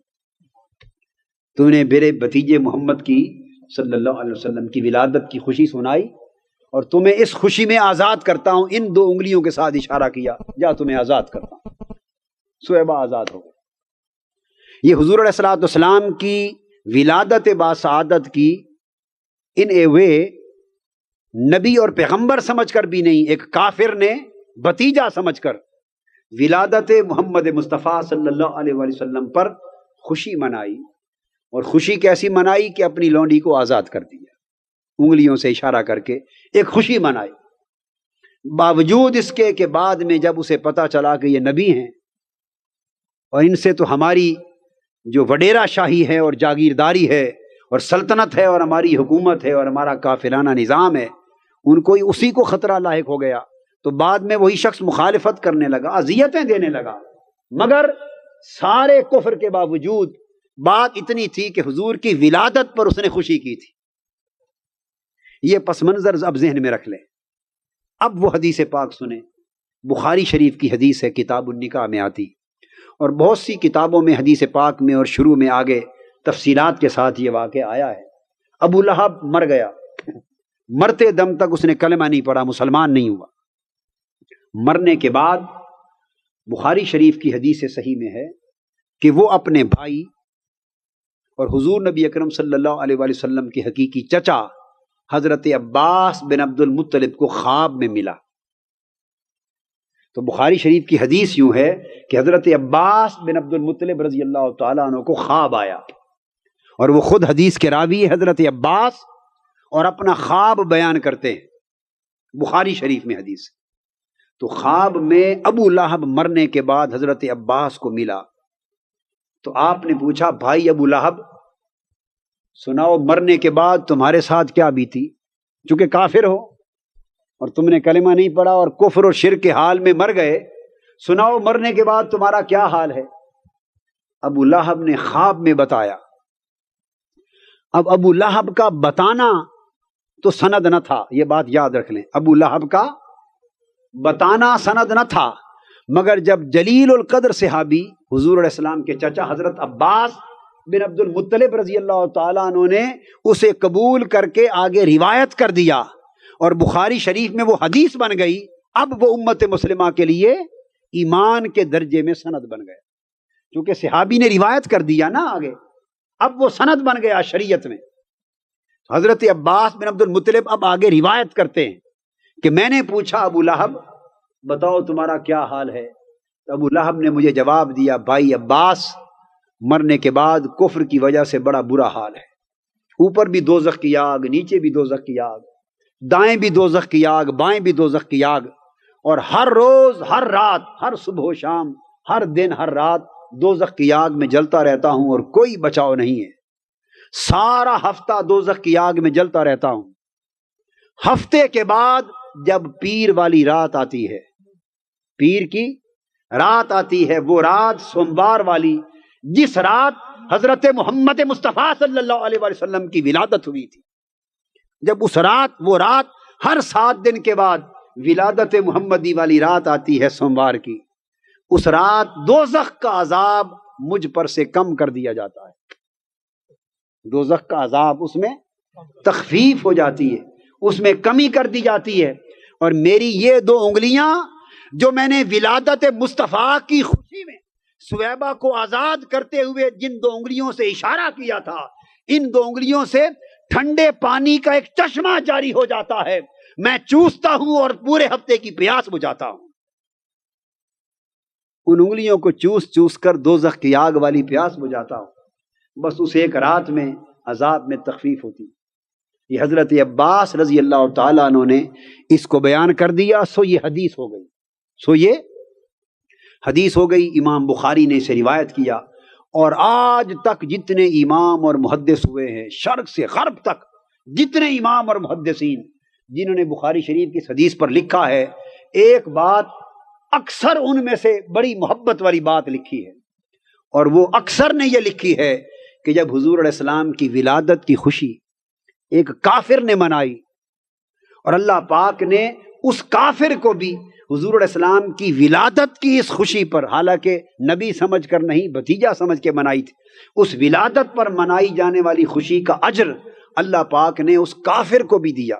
تو نے میرے بھتیجے محمد کی صلی اللہ علیہ وسلم کی ولادت کی خوشی سنائی، اور تمہیں اس خوشی میں آزاد کرتا ہوں۔ ان دو انگلیوں کے ساتھ اشارہ کیا، جا تمہیں آزاد کرتا ہوں، سویبہ آزاد ہو گئے۔ یہ حضور علیہ الصلوۃ والسلام کی ولادت باسعادت کی ان اے وے نبی اور پیغمبر سمجھ کر بھی نہیں، ایک کافر نے بھتیجا سمجھ کر ولادت محمد مصطفیٰ صلی اللہ علیہ وآلہ وسلم پر خوشی منائی، اور خوشی کیسی منائی کہ اپنی لونڈی کو آزاد کر دیا، انگلیوں سے اشارہ کر کے ایک خوشی منائی، باوجود اس کے کہ بعد میں جب اسے پتا چلا کہ یہ نبی ہیں اور ان سے تو ہماری جو وڈیرا شاہی ہے اور جاگیرداری ہے اور سلطنت ہے اور ہماری حکومت ہے اور ہمارا کافرانہ نظام ہے، ان کو اسی کو خطرہ لاحق ہو گیا، تو بعد میں وہی شخص مخالفت کرنے لگا، اذیتیں دینے لگا، مگر سارے کفر کے باوجود بات اتنی تھی کہ حضور کی ولادت پر اس نے خوشی کی تھی. یہ پس منظر اب ذہن میں رکھ لیں. اب وہ حدیث پاک سنیں. بخاری شریف کی حدیث ہے، کتاب النکاح میں آتی، اور بہت سی کتابوں میں حدیث پاک میں اور شروع میں آگے تفصیلات کے ساتھ یہ واقعہ آیا ہے. ابو لہب مر گیا، مرتے دم تک اس نے کلمہ نہیں پڑھا، مسلمان نہیں ہوا. مرنے کے بعد بخاری شریف کی حدیث صحیح میں ہے کہ وہ اپنے بھائی اور حضور نبی اکرم صلی اللہ علیہ وآلہ وسلم کے حقیقی چچا حضرت عباس بن عبد المطلب کو خواب میں ملا. تو بخاری شریف کی حدیث یوں ہے کہ حضرت عباس بن عبد المطلب رضی اللہ تعالیٰ عنہ کو خواب آیا، اور وہ خود حدیث کے راوی حضرت عباس اور اپنا خواب بیان کرتے ہیں. بخاری شریف میں حدیث. تو خواب میں ابو لہب مرنے کے بعد حضرت عباس کو ملا. تو آپ نے پوچھا، بھائی ابو لہب سناؤ، مرنے کے بعد تمہارے ساتھ کیا بیتی؟ چونکہ کافر ہو اور تم نے کلمہ نہیں پڑھا اور کفر اور شرک کے حال میں مر گئے، سناؤ مرنے کے بعد تمہارا کیا حال ہے؟ ابو لہب نے خواب میں بتایا. اب ابو لہب کا بتانا تو سند نہ تھا، یہ بات یاد رکھ لیں. ابو لہب کا بتانا سند نہ تھا، مگر جب جلیل القدر صحابی حضور علیہ السلام کے چچا حضرت عباس بن عبد المطلب رضی اللہ تعالیٰ عنہ نے اسے قبول کر کے آگے روایت کر دیا اور بخاری شریف میں وہ حدیث بن گئی، اب وہ امت مسلمہ کے لیے ایمان کے درجے میں سند بن گئے. کیونکہ صحابی نے روایت کر دیا نا آگے، اب وہ سند بن گیا شریعت میں. حضرت عباس بن عبد المطلب اب آگے روایت کرتے ہیں کہ میں نے پوچھا ابو لہب بتاؤ تمہارا کیا حال ہے؟ تو ابو لہب نے مجھے جواب دیا، بھائی عباس مرنے کے بعد کفر کی وجہ سے بڑا برا حال ہے. اوپر بھی دوزخ کی آگ، نیچے بھی دوزخ کی آگ، دائیں بھی دوزخ کی آگ، بائیں بھی دوزخ کی آگ، اور ہر روز ہر رات، ہر صبح و شام، ہر دن ہر رات دوزخ کی آگ میں جلتا رہتا ہوں اور کوئی بچاؤ نہیں ہے. سارا ہفتہ دوزخ کی آگ میں جلتا رہتا ہوں. ہفتے کے بعد جب پیر والی رات آتی ہے، پیر کی رات آتی ہے، وہ رات سوموار والی، جس رات حضرت محمد مصطفیٰ صلی اللہ علیہ وسلم کی ولادت ہوئی تھی، جب اس رات، وہ رات ہر 7 دن کے بعد ولادت محمدی والی رات آتی ہے سوموار کی، اس رات دوزخ کا عذاب مجھ پر سے کم کر دیا جاتا ہے. دوزخ کا عذاب اس میں تخفیف ہو جاتی ہے، اس میں کمی کر دی جاتی ہے. اور میری یہ 2 انگلیاں جو میں نے ولادت مصطفیٰ کی خوشی میں سویبہ کو آزاد کرتے ہوئے جن 2 انگلیوں سے اشارہ کیا تھا، ان 2 انگلیوں سے ٹھنڈے پانی کا ایک چشمہ جاری ہو جاتا ہے. میں چوستا ہوں اور پورے ہفتے کی پیاس بجھاتا ہوں. ان انگلیوں کو چوس چوس کر دوزخ کی آگ والی پیاس بجھاتا ہوں. بس اس ایک رات میں عذاب میں تخفیف ہوتی. یہ حضرت عباس رضی اللہ تعالیٰ عنہ نے اس کو بیان کر دیا، سو یہ حدیث ہو گئی. سو یہ حدیث ہو گئی. امام بخاری نے اسے روایت کیا، اور آج تک جتنے امام اور محدث ہوئے ہیں شرق سے غرب تک، جتنے امام اور محدثین جنہوں نے بخاری شریف کی حدیث پر لکھا ہے، ایک بات اکثر ان میں سے بڑی محبت والی بات لکھی ہے، اور وہ اکثر نے یہ لکھی ہے کہ جب حضور علیہ السلام کی ولادت کی خوشی ایک کافر نے منائی، اور اللہ پاک نے اس کافر کو بھی حضور علیہ السلام کی ولادت کی اس خوشی پر، حالانکہ نبی سمجھ کر نہیں بھتیجا سمجھ کے منائی تھی، اس ولادت پر منائی جانے والی خوشی کا اجر اللہ پاک نے اس کافر کو بھی دیا.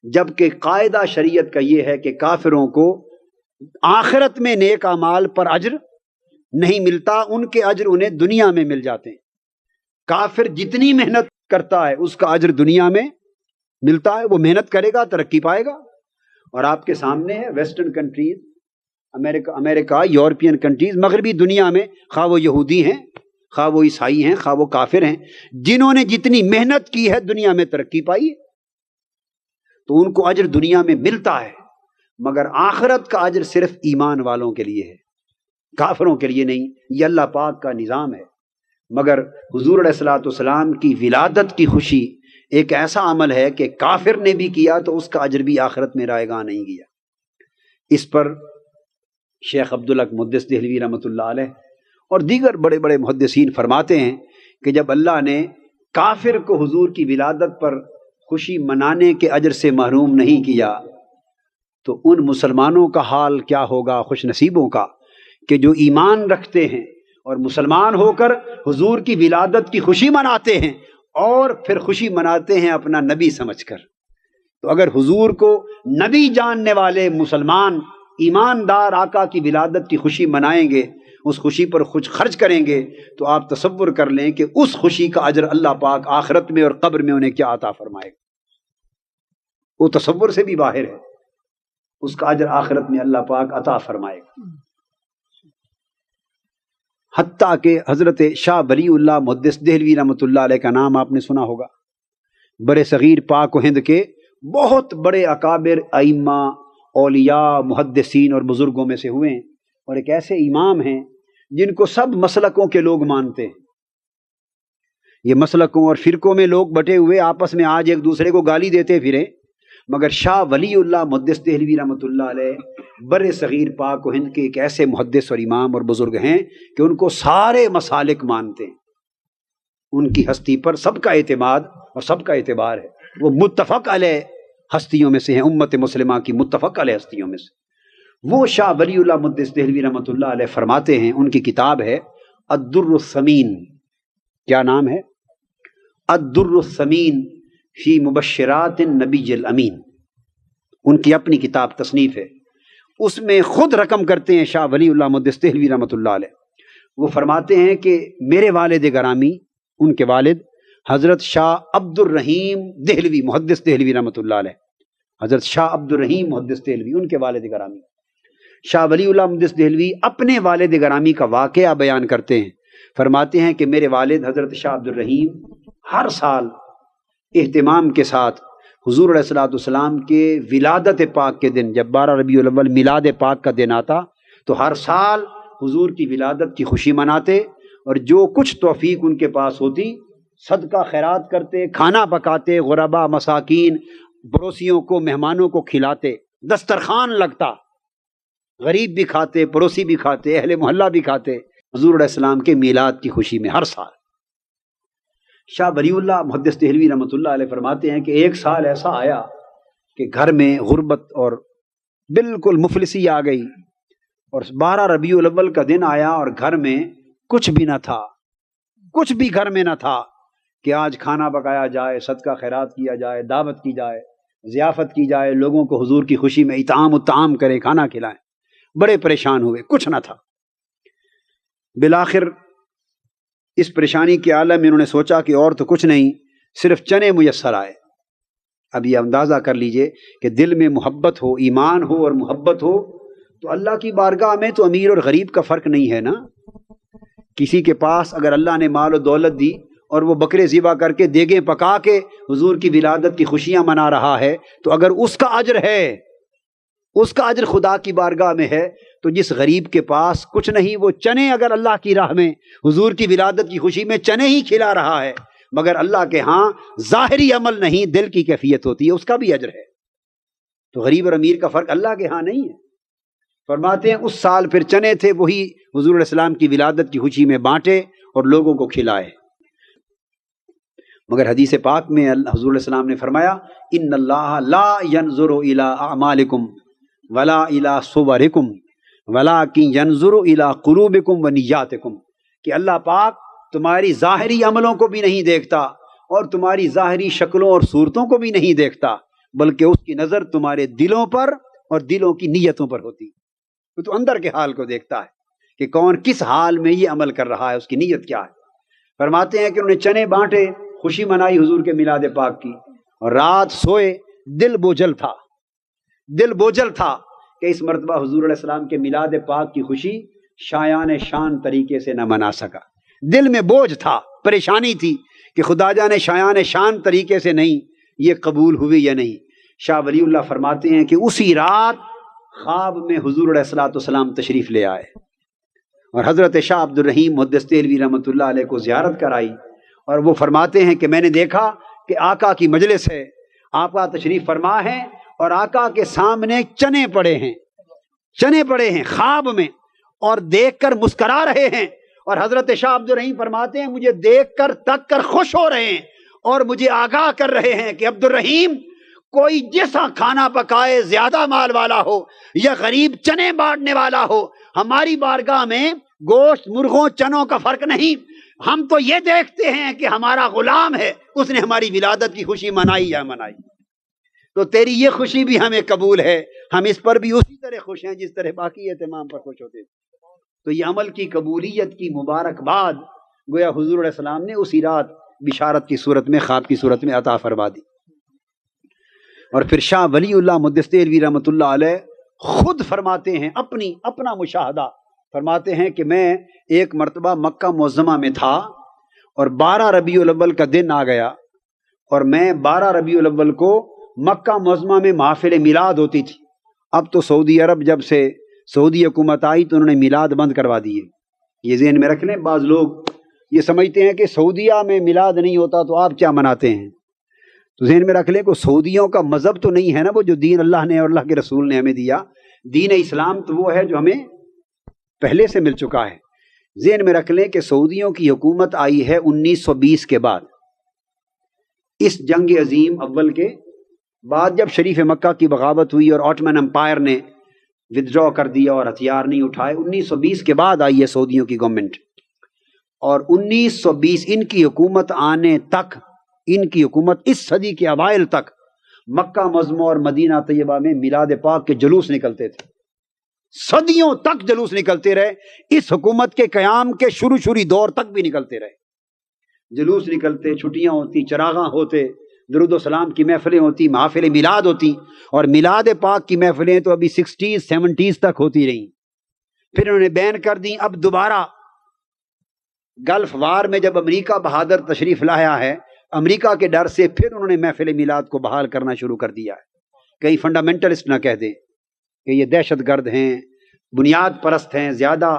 جبکہ قاعدہ شریعت کا یہ ہے کہ کافروں کو آخرت میں نیک اعمال پر اجر نہیں ملتا، ان کے اجر انہیں دنیا میں مل جاتے ہیں. کافر جتنی محنت کرتا ہے اس کا اجر دنیا میں ملتا ہے، وہ محنت کرے گا ترقی پائے گا. اور آپ کے سامنے ہے ویسٹرن کنٹریز، امریکہ، یورپین کنٹریز، مغربی دنیا میں، خواہ وہ یہودی ہیں، خواہ وہ عیسائی ہیں، خواہ وہ کافر ہیں، جنہوں نے جتنی محنت کی ہے دنیا میں ترقی پائی ہے، تو ان کو اجر دنیا میں ملتا ہے. مگر آخرت کا اجر صرف ایمان والوں کے لیے ہے، کافروں کے لیے نہیں. یہ اللہ پاک کا نظام ہے. مگر حضور علیہ الصلوۃ والسلام کی ولادت کی خوشی ایک ایسا عمل ہے کہ کافر نے بھی کیا تو اس کا اجر بھی آخرت میں رائے گاں نہیں گیا. اس پر شیخ عبدالحق محدث دہلوی رحمۃ اللہ علیہ اور دیگر بڑے بڑے محدثین فرماتے ہیں کہ جب اللہ نے کافر کو حضور کی ولادت پر خوشی منانے کے اجر سے محروم نہیں کیا تو ان مسلمانوں کا حال کیا ہوگا، خوش نصیبوں کا، کہ جو ایمان رکھتے ہیں اور مسلمان ہو کر حضور کی ولادت کی خوشی مناتے ہیں اور پھر خوشی مناتے ہیں اپنا نبی سمجھ کر۔ تو اگر حضور کو نبی جاننے والے مسلمان ایماندار آقا کی ولادت کی خوشی منائیں گے، اس خوشی پر کچھ خرچ کریں گے، تو آپ تصور کر لیں کہ اس خوشی کا اجر اللہ پاک آخرت میں اور قبر میں انہیں کیا عطا فرمائے گا۔ وہ تصور سے بھی باہر ہے، اس کا اجر آخرت میں اللہ پاک عطا فرمائے گا۔ حتیٰ کہ حضرت شاہ ولی اللہ محدث دہلوی رحمۃ اللہ علیہ کا نام آپ نے سنا ہوگا، برِ صغیر پاک و ہند کے بہت بڑے اکابر ائمہ، اولیاء، محدثین اور بزرگوں میں سے ہوئے ہیں، اور ایک ایسے امام ہیں جن کو سب مسلکوں کے لوگ مانتے ہیں۔ یہ مسلکوں اور فرقوں میں لوگ بٹے ہوئے آپس میں آج ایک دوسرے کو گالی دیتے پھریں، مگر شاہ ولی اللہ محدث دہلوی رحمۃ اللہ علیہ بر صغیر پاک و ہند کے ایک ایسے محدث اور امام اور بزرگ ہیں کہ ان کو سارے مسالک مانتے ہیں، ان کی ہستی پر سب کا اعتماد اور سب کا اعتبار ہے، وہ متفق علیہ ہستیوں میں سے ہیں، امت مسلمہ کی متفق علیہ ہستیوں میں سے۔ وہ شاہ ولی اللہ محدث دہلوی رحمۃ اللہ علیہ فرماتے ہیں، ان کی کتاب ہے الدر الثمین، کیا نام ہے؟ الدر الثمین فی مبشرات النبی الامین، ان کی اپنی کتاب تصنیف ہے، اس میں خود رقم کرتے ہیں شاہ ولی اللہ محدث دہلوی رحمۃ اللہ علیہ۔ وہ فرماتے ہیں کہ میرے والد گرامی، ان کے والد حضرت شاہ عبد الرحیم دہلوی محدث دہلوی رحمۃ اللہ علیہ، حضرت شاہ عبد الرحیم محدث دہلوی ان کے والد گرامی، شاہ ولی اللہ محدث دہلوی اپنے والد گرامی کا واقعہ بیان کرتے ہیں، فرماتے ہیں کہ میرے والد حضرت شاہ عبد الرحیم ہر سال اہتمام کے ساتھ حضور علیہ الصلوۃ والسلام کے ولادت پاک کے دن، جب 12 ربیع الاول میلاد پاک کا دن آتا تو ہر سال حضور کی ولادت کی خوشی مناتے، اور جو کچھ توفیق ان کے پاس ہوتی صدقہ خیرات کرتے، کھانا پکاتے، غربا مساکین پڑوسیوں کو، مہمانوں کو کھلاتے، دسترخوان لگتا، غریب بھی کھاتے، پڑوسی بھی کھاتے، اہل محلہ بھی کھاتے، حضور علیہ السلام کے میلاد کی خوشی میں ہر سال۔ شاہ ولی اللہ محدث دہلوی رحمۃ اللہ علیہ فرماتے ہیں کہ ایک سال ایسا آیا کہ گھر میں غربت اور بالکل مفلسی آ گئی، اور 12 ربیع الاول کا دن آیا اور گھر میں کچھ بھی نہ تھا، کچھ بھی گھر میں نہ تھا کہ آج کھانا پکایا جائے، صدقہ خیرات کیا جائے، دعوت کی جائے، ضیافت کی جائے، لوگوں کو حضور کی خوشی میں اطعام الطعام کرے، کھانا کھلائیں۔ بڑے پریشان ہوئے، کچھ نہ تھا۔ بالآخر اس پریشانی کے عالم میں انہوں نے سوچا کہ اور تو کچھ نہیں، صرف چنے میسر آئے۔ اب یہ اندازہ کر لیجئے کہ دل میں محبت ہو، ایمان ہو اور محبت ہو تو اللہ کی بارگاہ میں تو امیر اور غریب کا فرق نہیں ہے نا۔ کسی کے پاس اگر اللہ نے مال و دولت دی اور وہ بکرے ذبح کر کے دیگیں پکا کے حضور کی ولادت کی خوشیاں منا رہا ہے، تو اگر اس کا اجر ہے، اس کا اجر خدا کی بارگاہ میں ہے، تو جس غریب کے پاس کچھ نہیں، وہ چنے اگر اللہ کی راہ میں حضور کی ولادت کی خوشی میں چنے ہی کھلا رہا ہے، مگر اللہ کے ہاں ظاہری عمل نہیں، دل کی کیفیت ہوتی ہے، اس کا بھی اجر ہے۔ تو غریب اور امیر کا فرق اللہ کے ہاں نہیں ہے۔ فرماتے ہیں اس سال پھر چنے تھے، وہی حضور علیہ السلام کی ولادت کی خوشی میں بانٹے اور لوگوں کو کھلائے۔ مگر حدیث پاک میں حضور علیہ السلام نے فرمایا ان اللہ لا ينظر الى اعمالکم ولا الى صورکم ولکن ينظر الى قلوبکم ونیاتکم، کہ اللہ پاک تمہاری ظاہری عملوں کو بھی نہیں دیکھتا اور تمہاری ظاہری شکلوں اور صورتوں کو بھی نہیں دیکھتا، بلکہ اس کی نظر تمہارے دلوں پر اور دلوں کی نیتوں پر ہوتی ہے۔ وہ تو اندر کے حال کو دیکھتا ہے کہ کون کس حال میں یہ عمل کر رہا ہے، اس کی نیت کیا ہے۔ فرماتے ہیں کہ انہوں نے چنے بانٹے، خوشی منائی حضور کے میلاد پاک کی، اور رات سوئے، دل بوجھل تھا، دل بوجھل تھا کہ اس مرتبہ حضور علیہ السلام کے میلاد پاک کی خوشی شایان شان طریقے سے نہ منا سکا۔ دل میں بوجھ تھا، پریشانی تھی کہ خدا جانے شایان شان طریقے سے نہیں یہ قبول ہوئی یا نہیں۔ شاہ ولی اللہ فرماتے ہیں کہ اسی رات خواب میں حضور علیہ الصلوۃ والسلام تشریف لے آئے اور حضرت شاہ عبد الرحیم محدث دہلوی رحمۃ اللہ علیہ کو زیارت کرائی، اور وہ فرماتے ہیں کہ میں نے دیکھا کہ آقا کی مجلس ہے، آقا تشریف فرما ہے اور آقا کے سامنے چنے پڑے ہیں، چنے پڑے ہیں خواب میں، اور دیکھ کر مسکرا رہے ہیں اور حضرت شاہ عبد الرحیم فرماتے ہیں مجھے دیکھ کر تک کر خوش ہو رہے ہیں اور مجھے آگاہ کر رہے ہیں کہ عبد الرحیم کوئی جیسا کھانا پکائے زیادہ مال والا ہو یا غریب چنے بانٹنے والا ہو، ہماری بارگاہ میں گوشت مرغوں چنوں کا فرق نہیں، ہم تو یہ دیکھتے ہیں کہ ہمارا غلام ہے، اس نے ہماری ولادت کی خوشی منائی یا منائی، تو تیری یہ خوشی بھی ہمیں قبول ہے، ہم اس پر بھی اسی طرح خوش ہیں جس طرح باقی اہتمام پر خوش ہوتے تھے۔ تو یہ عمل کی قبولیت کی مبارکباد گویا حضور علیہ السلام نے اسی رات بشارت کی صورت میں، خواب کی صورت میں عطا فرما دی۔ اور پھر شاہ ولی اللہ مدثر دہلوی رحمۃ اللہ علیہ خود فرماتے ہیں، اپنا مشاہدہ فرماتے ہیں کہ میں ایک مرتبہ مکہ معظمہ میں تھا اور 12 ربیع الاول کا دن آ گیا، اور میں 12 ربیع الاول کو مکہ معظمہ میں محافل میلاد ہوتی تھی۔ اب تو سعودی عرب جب سے سعودی حکومت آئی تو انہوں نے میلاد بند کروا دیے، یہ ذہن میں رکھ لیں۔ بعض لوگ یہ سمجھتے ہیں کہ سعودیہ میں میلاد نہیں ہوتا تو آپ کیا مناتے ہیں، تو ذہن میں رکھ لیں کہ سعودیوں کا مذہب تو نہیں ہے نا وہ جو دین اللہ نے اور اللہ کے رسول نے ہمیں دیا، دین اسلام تو وہ ہے جو ہمیں پہلے سے مل چکا ہے۔ ذہن میں رکھ لیں کہ سعودیوں کی حکومت آئی ہے 1920 کے بعد، اس جنگ عظیم اول کے بعد جب شریف مکہ کی بغاوت ہوئی اور آٹمن امپائر نے ودرا کر دیا اور ہتھیار نہیں اٹھائے، 1920 کے بعد آئی ہے سعودیوں کی گورنمنٹ، اور 1920 ان کی حکومت آنے تک، ان کی حکومت اس صدی کے اوائل تک مکہ معظمہ اور مدینہ طیبہ میں میلاد پاک کے جلوس نکلتے تھے، صدیوں تک جلوس نکلتے رہے، اس حکومت کے قیام کے شروعی دور تک بھی نکلتے رہے، جلوس نکلتے، چھٹیاں ہوتی، چراغاں ہوتے، درود و سلام کی محفلیں ہوتی، محافل میلاد ہوتی، اور میلاد پاک کی محفلیں تو ابھی 60s 70s تک ہوتی رہیں۔ پھر انہوں نے بین کر دی۔ اب دوبارہ گلف وار میں جب امریکہ بہادر تشریف لایا ہے، امریکہ کے ڈر سے پھر انہوں نے محفل میلاد کو بحال کرنا شروع کر دیا ہے۔ کئی فنڈامنٹلسٹ نہ کہہ دیں کہ یہ دہشت گرد ہیں، بنیاد پرست ہیں، زیادہ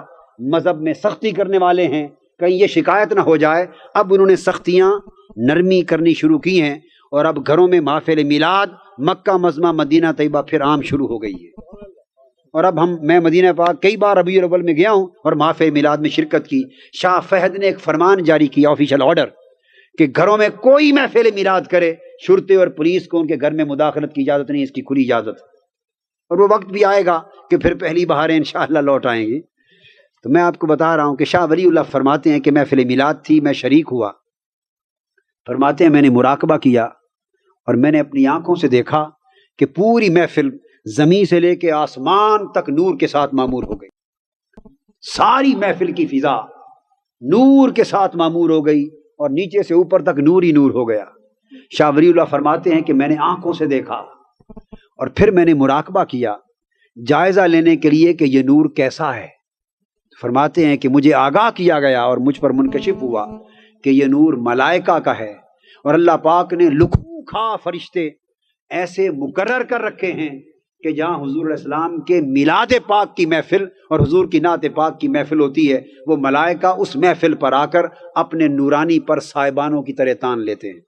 مذہب میں سختی کرنے والے ہیں، کہیں یہ شکایت نہ ہو جائے۔ اب انہوں نے سختیاں نرمی کرنی شروع کی ہیں، اور اب گھروں میں محافل میلاد مکہ معظمہ مدینہ طیبہ پھر عام شروع ہو گئی ہے۔ اور اب میں مدینہ پاک کئی بار ربیع الاول میں گیا ہوں اور محافل میلاد میں شرکت کی۔ شاہ فہد نے ایک فرمان جاری کیا، آفیشل آرڈر، کہ گھروں میں کوئی محفل میلاد کرے، شرطے اور پولیس کو ان کے گھر میں مداخلت کی اجازت نہیں، اس کی کھلی اجازت۔ اور وہ وقت بھی آئے گا کہ پھر پہلی بہاریں انشاءاللہ لوٹ آئیں گی۔ تو میں آپ کو بتا رہا ہوں کہ شاہ ولی اللہ فرماتے ہیں کہ محفل میلاد تھی، میں شریک ہوا۔ فرماتے ہیں میں نے مراقبہ کیا اور میں نے اپنی آنکھوں سے دیکھا کہ پوری محفل زمین سے لے کے آسمان تک نور کے ساتھ معمور ہو گئی، ساری محفل کی فضا نور کے ساتھ معمور ہو گئی، اور نیچے سے اوپر تک نور ہی نور ہو گیا۔ شاہ ولی اللہ فرماتے ہیں کہ میں نے آنکھوں سے دیکھا اور پھر میں نے مراقبہ کیا جائزہ لینے کے لیے کہ یہ نور کیسا ہے۔ فرماتے ہیں کہ مجھے آگاہ کیا گیا اور مجھ پر منکشف ہوا کہ یہ نور ملائکہ کا ہے، اور اللہ پاک نے لکھوں کھا فرشتے ایسے مقرر کر رکھے ہیں کہ جہاں حضور علیہ السلام کے میلاد پاک کی محفل اور حضور کی نعت پاک کی محفل ہوتی ہے، وہ ملائکہ اس محفل پر آ کر اپنے نورانی پر صاحبانوں کی طرح تان لیتے ہیں،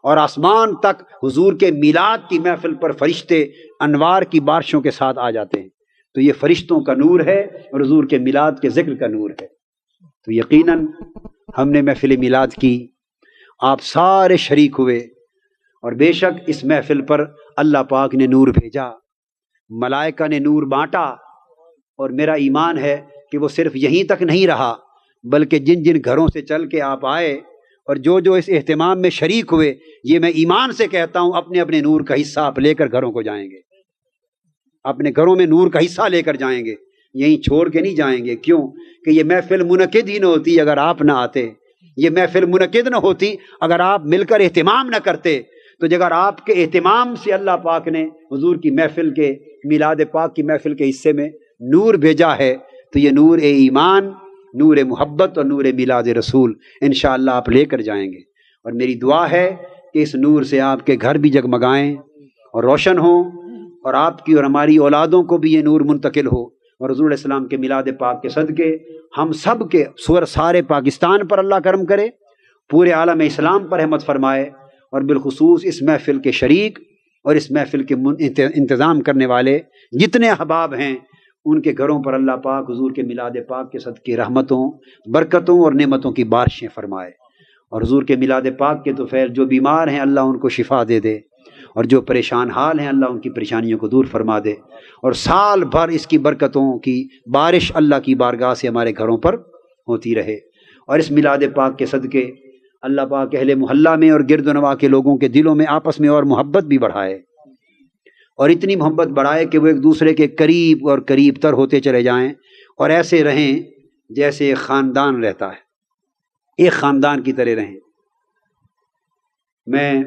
اور آسمان تک حضور کے میلاد کی محفل پر فرشتے انوار کی بارشوں کے ساتھ آ جاتے ہیں۔ تو یہ فرشتوں کا نور ہے اور حضور کے میلاد کے ذکر کا نور ہے۔ تو یقیناً ہم نے محفل میلاد کی، آپ سارے شریک ہوئے، اور بے شک اس محفل پر اللہ پاک نے نور بھیجا، ملائکہ نے نور بانٹا، اور میرا ایمان ہے کہ وہ صرف یہیں تک نہیں رہا، بلکہ جن جن گھروں سے چل کے آپ آئے اور جو جو اس اہتمام میں شریک ہوئے، یہ میں ایمان سے کہتا ہوں اپنے اپنے نور کا حصہ آپ لے کر گھروں کو جائیں گے، اپنے گھروں میں نور کا حصہ لے کر جائیں گے، یہیں چھوڑ کے نہیں جائیں گے۔ کیوں کہ یہ محفل منعقد ہی نہ ہوتی اگر آپ نہ آتے، یہ محفل منعقد نہ ہوتی اگر آپ مل کر اہتمام نہ کرتے۔ تو اگر آپ کے اہتمام سے اللہ پاک نے حضور کی محفل کے، میلاد پاک کی محفل کے حصے میں نور بھیجا ہے، تو یہ نور ایمان، نور محبت اور نور میلاد رسول انشاءاللہ آپ لے کر جائیں گے۔ اور میری دعا ہے کہ اس نور سے آپ کے گھر بھی جگمگائیں اور روشن ہوں، اور آپ کی اور ہماری اولادوں کو بھی یہ نور منتقل ہو، اور حضور علیہ السلام کے میلاد پاک کے صدقے ہم سب کے سارے پاکستان پر اللہ کرم کرے، پورے عالم اسلام پر رحمت فرمائے، اور بالخصوص اس محفل کے شریک اور اس محفل کے انتظام کرنے والے جتنے احباب ہیں ان کے گھروں پر اللہ پاک حضور کے میلاد پاک کے صدقے رحمتوں، برکتوں اور نعمتوں کی بارشیں فرمائے، اور حضور کے میلاد پاک کے تو فیض، جو بیمار ہیں اللہ ان کو شفا دے دے، اور جو پریشان حال ہیں اللہ ان کی پریشانیوں کو دور فرما دے، اور سال بھر اس کی برکتوں کی بارش اللہ کی بارگاہ سے ہمارے گھروں پر ہوتی رہے، اور اس میلاد پاک کے صدقے اللہ پاک اہل محلہ میں اور گرد و نواح کے لوگوں کے دلوں میں آپس میں اور محبت بھی بڑھائے، اور اتنی محبت بڑھائے کہ وہ ایک دوسرے کے قریب اور قریب تر ہوتے چلے جائیں، اور ایسے رہیں جیسے ایک خاندان رہتا ہے، ایک خاندان کی طرح رہیں۔ میں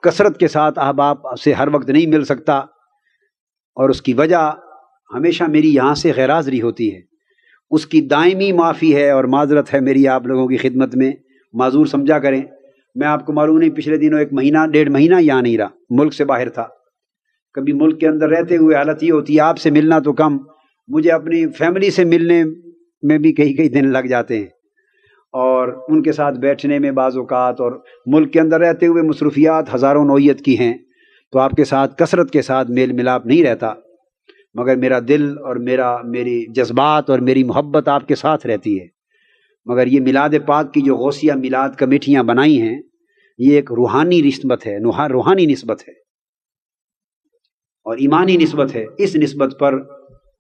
کثرت کے ساتھ احباب سے ہر وقت نہیں مل سکتا، اور اس کی وجہ ہمیشہ میری یہاں سے غیر حاضری ہوتی ہے، اس کی دائمی معافی ہے اور معذرت ہے میری آپ لوگوں کی خدمت میں، معذور سمجھا کریں۔ میں آپ کو معلوم نہیں پچھلے دنوں 1 مہینہ یہاں نہیں رہا، ملک سے باہر تھا۔ کبھی ملک کے اندر رہتے ہوئے حالت یہ ہوتی ہے آپ سے ملنا تو کم، مجھے اپنی فیملی سے ملنے میں بھی کئی دن لگ جاتے ہیں، اور ان کے ساتھ بیٹھنے میں بعض اوقات، اور ملک کے اندر رہتے ہوئے مصروفیات ہزاروں نوعیت کی ہیں، تو آپ کے ساتھ کثرت کے ساتھ میل ملاپ نہیں رہتا، مگر میرا دل اور میری جذبات اور میری محبت آپ کے ساتھ رہتی ہے۔ مگر یہ میلاد پاک کی جو غوثیہ میلاد کمیٹیاں بنائی ہیں، یہ ایک روحانی نسبت ہے، روحانی نسبت ہے اور ایمانی نسبت ہے۔ اس نسبت پر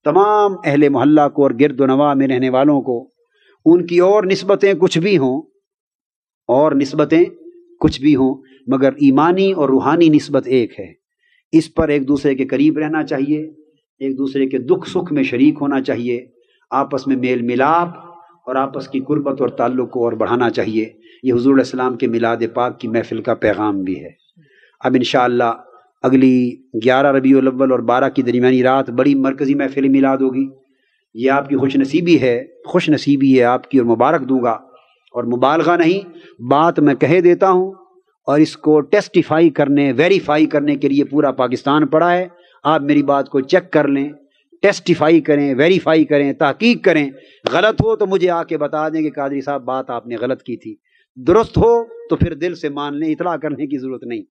تمام اہل محلہ کو اور گرد و نواح میں رہنے والوں کو، ان کی اور نسبتیں کچھ بھی ہوں، مگر ایمانی اور روحانی نسبت ایک ہے۔ اس پر ایک دوسرے کے قریب رہنا چاہیے، ایک دوسرے کے دکھ سکھ میں شریک ہونا چاہیے، آپس میں میل ملاپ اور آپس کی قربت اور تعلق کو اور بڑھانا چاہیے۔ یہ حضور علیہ السلام کے میلاد پاک کی محفل کا پیغام بھی ہے۔ اب انشاءاللہ اگلی 11 ربیع الاول اور 12 کی درمیانی رات بڑی مرکزی محفل میلاد ہوگی۔ یہ آپ کی خوش نصیبی ہے آپ کی، اور مبارک دوں گا، اور مبالغہ نہیں، بات میں کہہ دیتا ہوں، اور اس کو ویریفائی کرنے کے لیے پورا پاکستان پڑا ہے۔ آپ میری بات کو چیک کر لیں، ٹیسٹیفائی کریں، ویریفائی کریں، تحقیق کریں۔ غلط ہو تو مجھے آ کے بتا دیں کہ قادری صاحب بات آپ نے غلط کی تھی، درست ہو تو پھر دل سے مان لیں، اطلاع کرنے کی ضرورت نہیں۔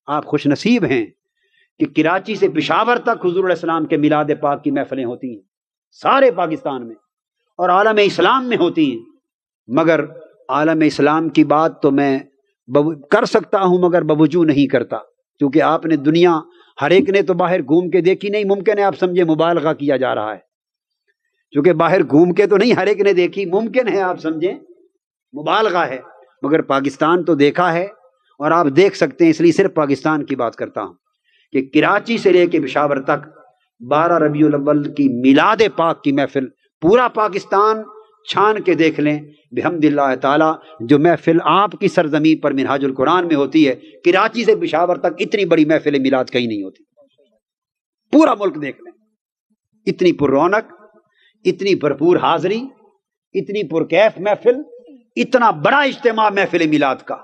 آپ خوش نصیب ہیں کہ کراچی سے پشاور تک حضور علیہ السلام کے میلاد پاک کی محفلیں ہوتی ہیں، سارے پاکستان میں اور عالم اسلام میں ہوتی ہیں۔ مگر عالم اسلام کی بات تو میں کر سکتا ہوں مگر بوجو نہیں کرتا، کیونکہ آپ نے دنیا ہر ایک نے تو باہر گھوم کے دیکھی نہیں، ممکن ہے آپ سمجھے مبالغہ کیا جا رہا ہے، کیونکہ باہر گھوم کے تو نہیں ہر ایک نے دیکھی، ممکن ہے آپ سمجھیں مبالغہ ہے، مگر پاکستان تو دیکھا ہے، اور آپ دیکھ سکتے ہیں، اس لیے صرف پاکستان کی بات کرتا ہوں کہ کراچی سے لے کے پشاور تک 12 ربیع الاول کی میلاد پاک کی محفل پورا پاکستان چھان کے دیکھ لیں بحمد اللہ تعالی۔ جو محفل آپ کی سرزمین پر منہاج القرآن میں ہوتی ہے، کراچی سے پشاور تک اتنی بڑی محفل میلاد کہیں نہیں ہوتی۔ پورا ملک دیکھ لیں، اتنی پر رونق، اتنی بھرپور حاضری، اتنی پرکیف محفل، اتنا بڑا اجتماع محفل میلاد کا،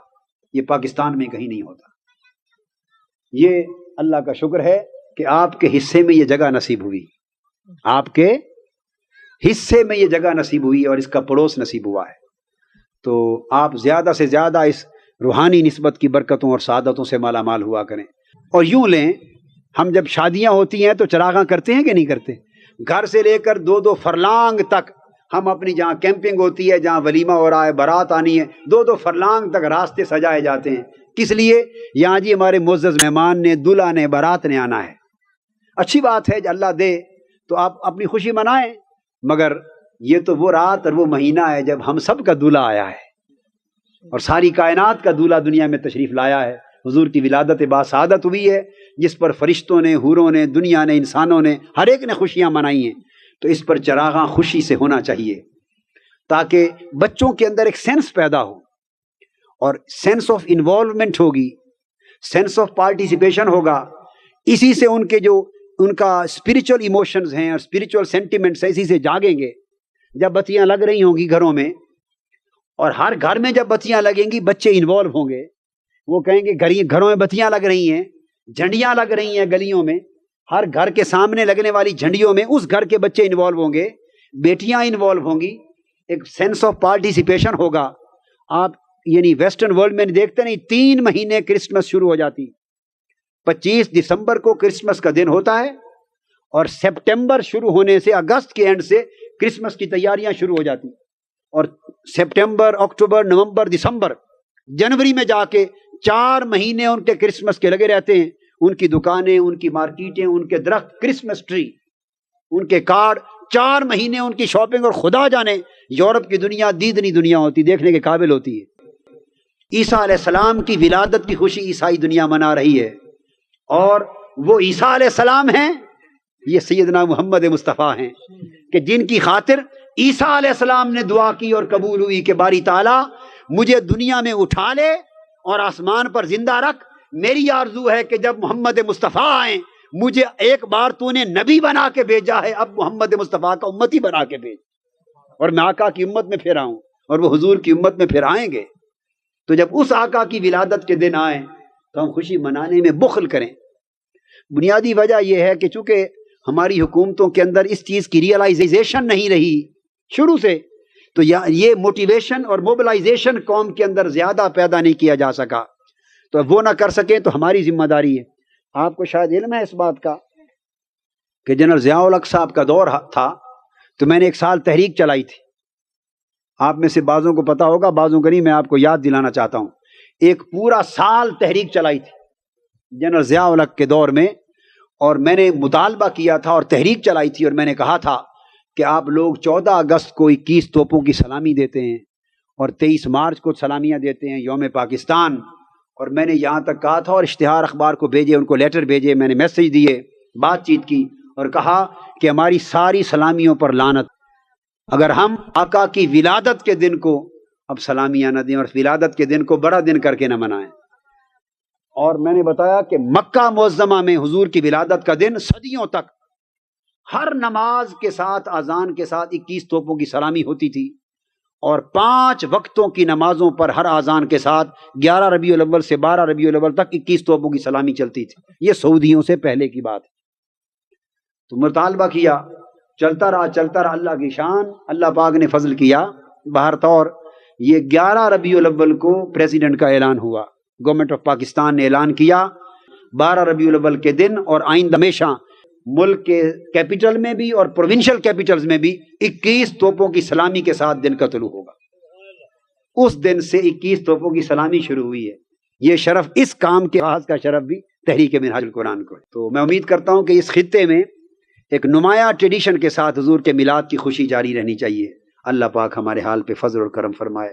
یہ پاکستان میں کہیں نہیں ہوتا۔ یہ اللہ کا شکر ہے کہ آپ کے حصے میں یہ جگہ نصیب ہوئی، آپ کے حصے میں یہ جگہ نصیب ہوئی اور اس کا پڑوس نصیب ہوا ہے۔ تو آپ زیادہ سے زیادہ اس روحانی نسبت کی برکتوں اور سعادتوں سے مالا مال ہوا کریں۔ اور یوں لیں، ہم جب شادیاں ہوتی ہیں تو چراغاں کرتے ہیں کہ نہیں کرتے؟ گھر سے لے کر 2 فرلانگ تک ہم اپنی، جہاں کیمپنگ ہوتی ہے، جہاں ولیمہ ہو رہا ہے، بارات آنی ہے، 2 فرلانگ تک راستے سجائے جاتے ہیں۔ کس لیے؟ یہاں جی ہمارے معزز مہمان نے، دلہا نے، بارات نے آنا ہے۔ اچھی بات ہے، اللہ دے تو آپ اپنی خوشی منائیں، مگر یہ تو وہ رات اور وہ مہینہ ہے جب ہم سب کا دلہا آیا ہے اور ساری کائنات کا دلہا دنیا میں تشریف لایا ہے۔ حضور کی ولادت باسعادت ہوئی ہے، جس پر فرشتوں نے، حوروں نے، دنیا نے، انسانوں نے، ہر ایک نے خوشیاں منائی ہیں۔ تو اس پر چراغاں خوشی سے ہونا چاہیے، تاکہ بچوں کے اندر ایک سینس پیدا ہو، اور سینس آف انوالومنٹ ہوگی، سینس آف پارٹیسپیشن ہوگا۔ اسی سے ان کا اسپرچل ایموشنز ہیں اور اسپرچل سینٹیمنٹس ہیں، اسی سے جاگیں گے۔ جب بتیاں لگ رہی ہوں گی گھروں میں، اور ہر گھر میں جب بتیاں لگیں گی بچے انوالو ہوں گے، وہ کہیں گے گھروں میں بتیاں لگ رہی ہیں، جھنڈیاں لگ رہی ہیں گلیوں میں، ہر گھر کے سامنے لگنے والی جھنڈیوں میں اس گھر کے بچے انوالو ہوں گے، بیٹیاں انوالو ہوں گی، ایک سینس آف پارٹیسپیشن ہوگا۔ آپ یعنی ویسٹرن ورلڈ میں دیکھتے نہیں، 3 مہینے کرسمس شروع ہو جاتی، 25 دسمبر کو کرسمس کا دن ہوتا ہے، اور سپٹمبر شروع ہونے سے اگست کے اینڈ سے کرسمس کی تیاریاں شروع ہو جاتی، اور سپٹمبر، اکتوبر، نومبر، دسمبر، جنوری میں جا کے 4 مہینے ان کے کرسمس کے لگے رہتے ہیں. ان کی دکانیں، ان کی مارکیٹیں، ان کے درخت، کرسمس ٹری، ان کے کارڈ، 4 مہینے ان کی شاپنگ. اور خدا جانے یورپ کی دنیا دیدنی دنیا ہوتی، دیکھنے کے قابل ہوتی ہے. عیسیٰ علیہ السلام کی ولادت کی خوشی عیسائی دنیا منا رہی ہے، اور وہ عیسیٰ علیہ السلام ہیں، یہ سیدنا محمد مصطفیٰ ہیں کہ جن کی خاطر عیسیٰ علیہ السلام نے دعا کی اور قبول ہوئی کہ باری تعالیٰ مجھے دنیا میں اٹھا لے اور آسمان پر زندہ رکھ. میری آرزو ہے کہ جب محمد مصطفیٰ آئیں، مجھے ایک بار تو نے نبی بنا کے بھیجا ہے، اب محمد مصطفیٰ کا امتی بنا کے بھیج، اور میں آقا کی امت میں پھر آؤں، اور وہ حضور کی امت میں پھر آئیں گے. تو جب اس آقا کی ولادت کے دن آئیں تو ہم خوشی منانے میں بخل کریں. بنیادی وجہ یہ ہے کہ چونکہ ہماری حکومتوں کے اندر اس چیز کی ریئلائزیشن نہیں رہی شروع سے، تو یہ موٹیویشن اور موبلائزیشن قوم کے اندر زیادہ پیدا نہیں کیا جا سکا. تو وہ نہ کر سکیں تو ہماری ذمہ داری ہے. آپ کو شاید علم ہے اس بات کا کہ جنرل ضیاء الحق صاحب کا دور تھا تو میں نے 1 سال تحریک چلائی تھی. آپ میں سے بعضوں کو پتا ہوگا، بعضوں کو نہیں، میں آپ کو یاد دلانا چاہتا ہوں. ایک پورا سال تحریک چلائی تھی جنرل ضیاء الحق کے دور میں، اور میں نے مطالبہ کیا تھا اور تحریک چلائی تھی، اور میں نے کہا تھا کہ آپ لوگ 14 اگست کو 21 توپوں کی سلامی دیتے ہیں اور 23 مارچ کو سلامیاں دیتے ہیں، یوم پاکستان. اور میں نے یہاں تک کہا تھا، اور اشتہار اخبار کو بھیجے، ان کو لیٹر بھیجے، میں نے میسج دیے، بات چیت کی، اور کہا کہ ہماری ساری سلامیوں پر لعنت اگر ہم آقا کی ولادت کے دن کو اب سلامیاں نہ دیں اور ولادت کے دن کو بڑا دن کر کے نہ منائیں. اور میں نے بتایا کہ مکہ معظمہ میں حضور کی ولادت کا دن صدیوں تک ہر نماز کے ساتھ، اذان کے ساتھ 21 توپوں کی سلامی ہوتی تھی، اور 5 وقتوں کی نمازوں پر ہر اذان کے ساتھ 11 ربیع الاول سے 12 ربیع الاول تک 21 توپوں کی سلامی چلتی تھی. یہ سعودیوں سے پہلے کی بات ہے. تو مطالبہ کیا، چلتا رہا اللہ کی شان. اللہ پاک نے فضل کیا، بہر طور یہ 11 ربیع الاول کو پریزیڈنٹ کا اعلان ہوا، گورنمنٹ آف پاکستان نے اعلان کیا 12 ربیع الاول کے دن، اور آئندہ ہمیشہ ملک کے کیپٹل میں بھی اور پروونشل کیپٹلز میں بھی 21 توپوں کی سلامی کے ساتھ دن کا طلوع ہوگا. اس دن سے 21 توپوں کی سلامی شروع ہوئی ہے. یہ شرف، اس کام کے آغاز کا شرف بھی تحریک منہاج القرآن کو ہے. تو میں امید کرتا ہوں کہ اس خطے میں ایک نمایاں ٹریڈیشن کے ساتھ حضور کے میلاد کی خوشی جاری رہنی چاہیے. اللہ پاک ہمارے حال پہ فضل اور کرم فرمائے.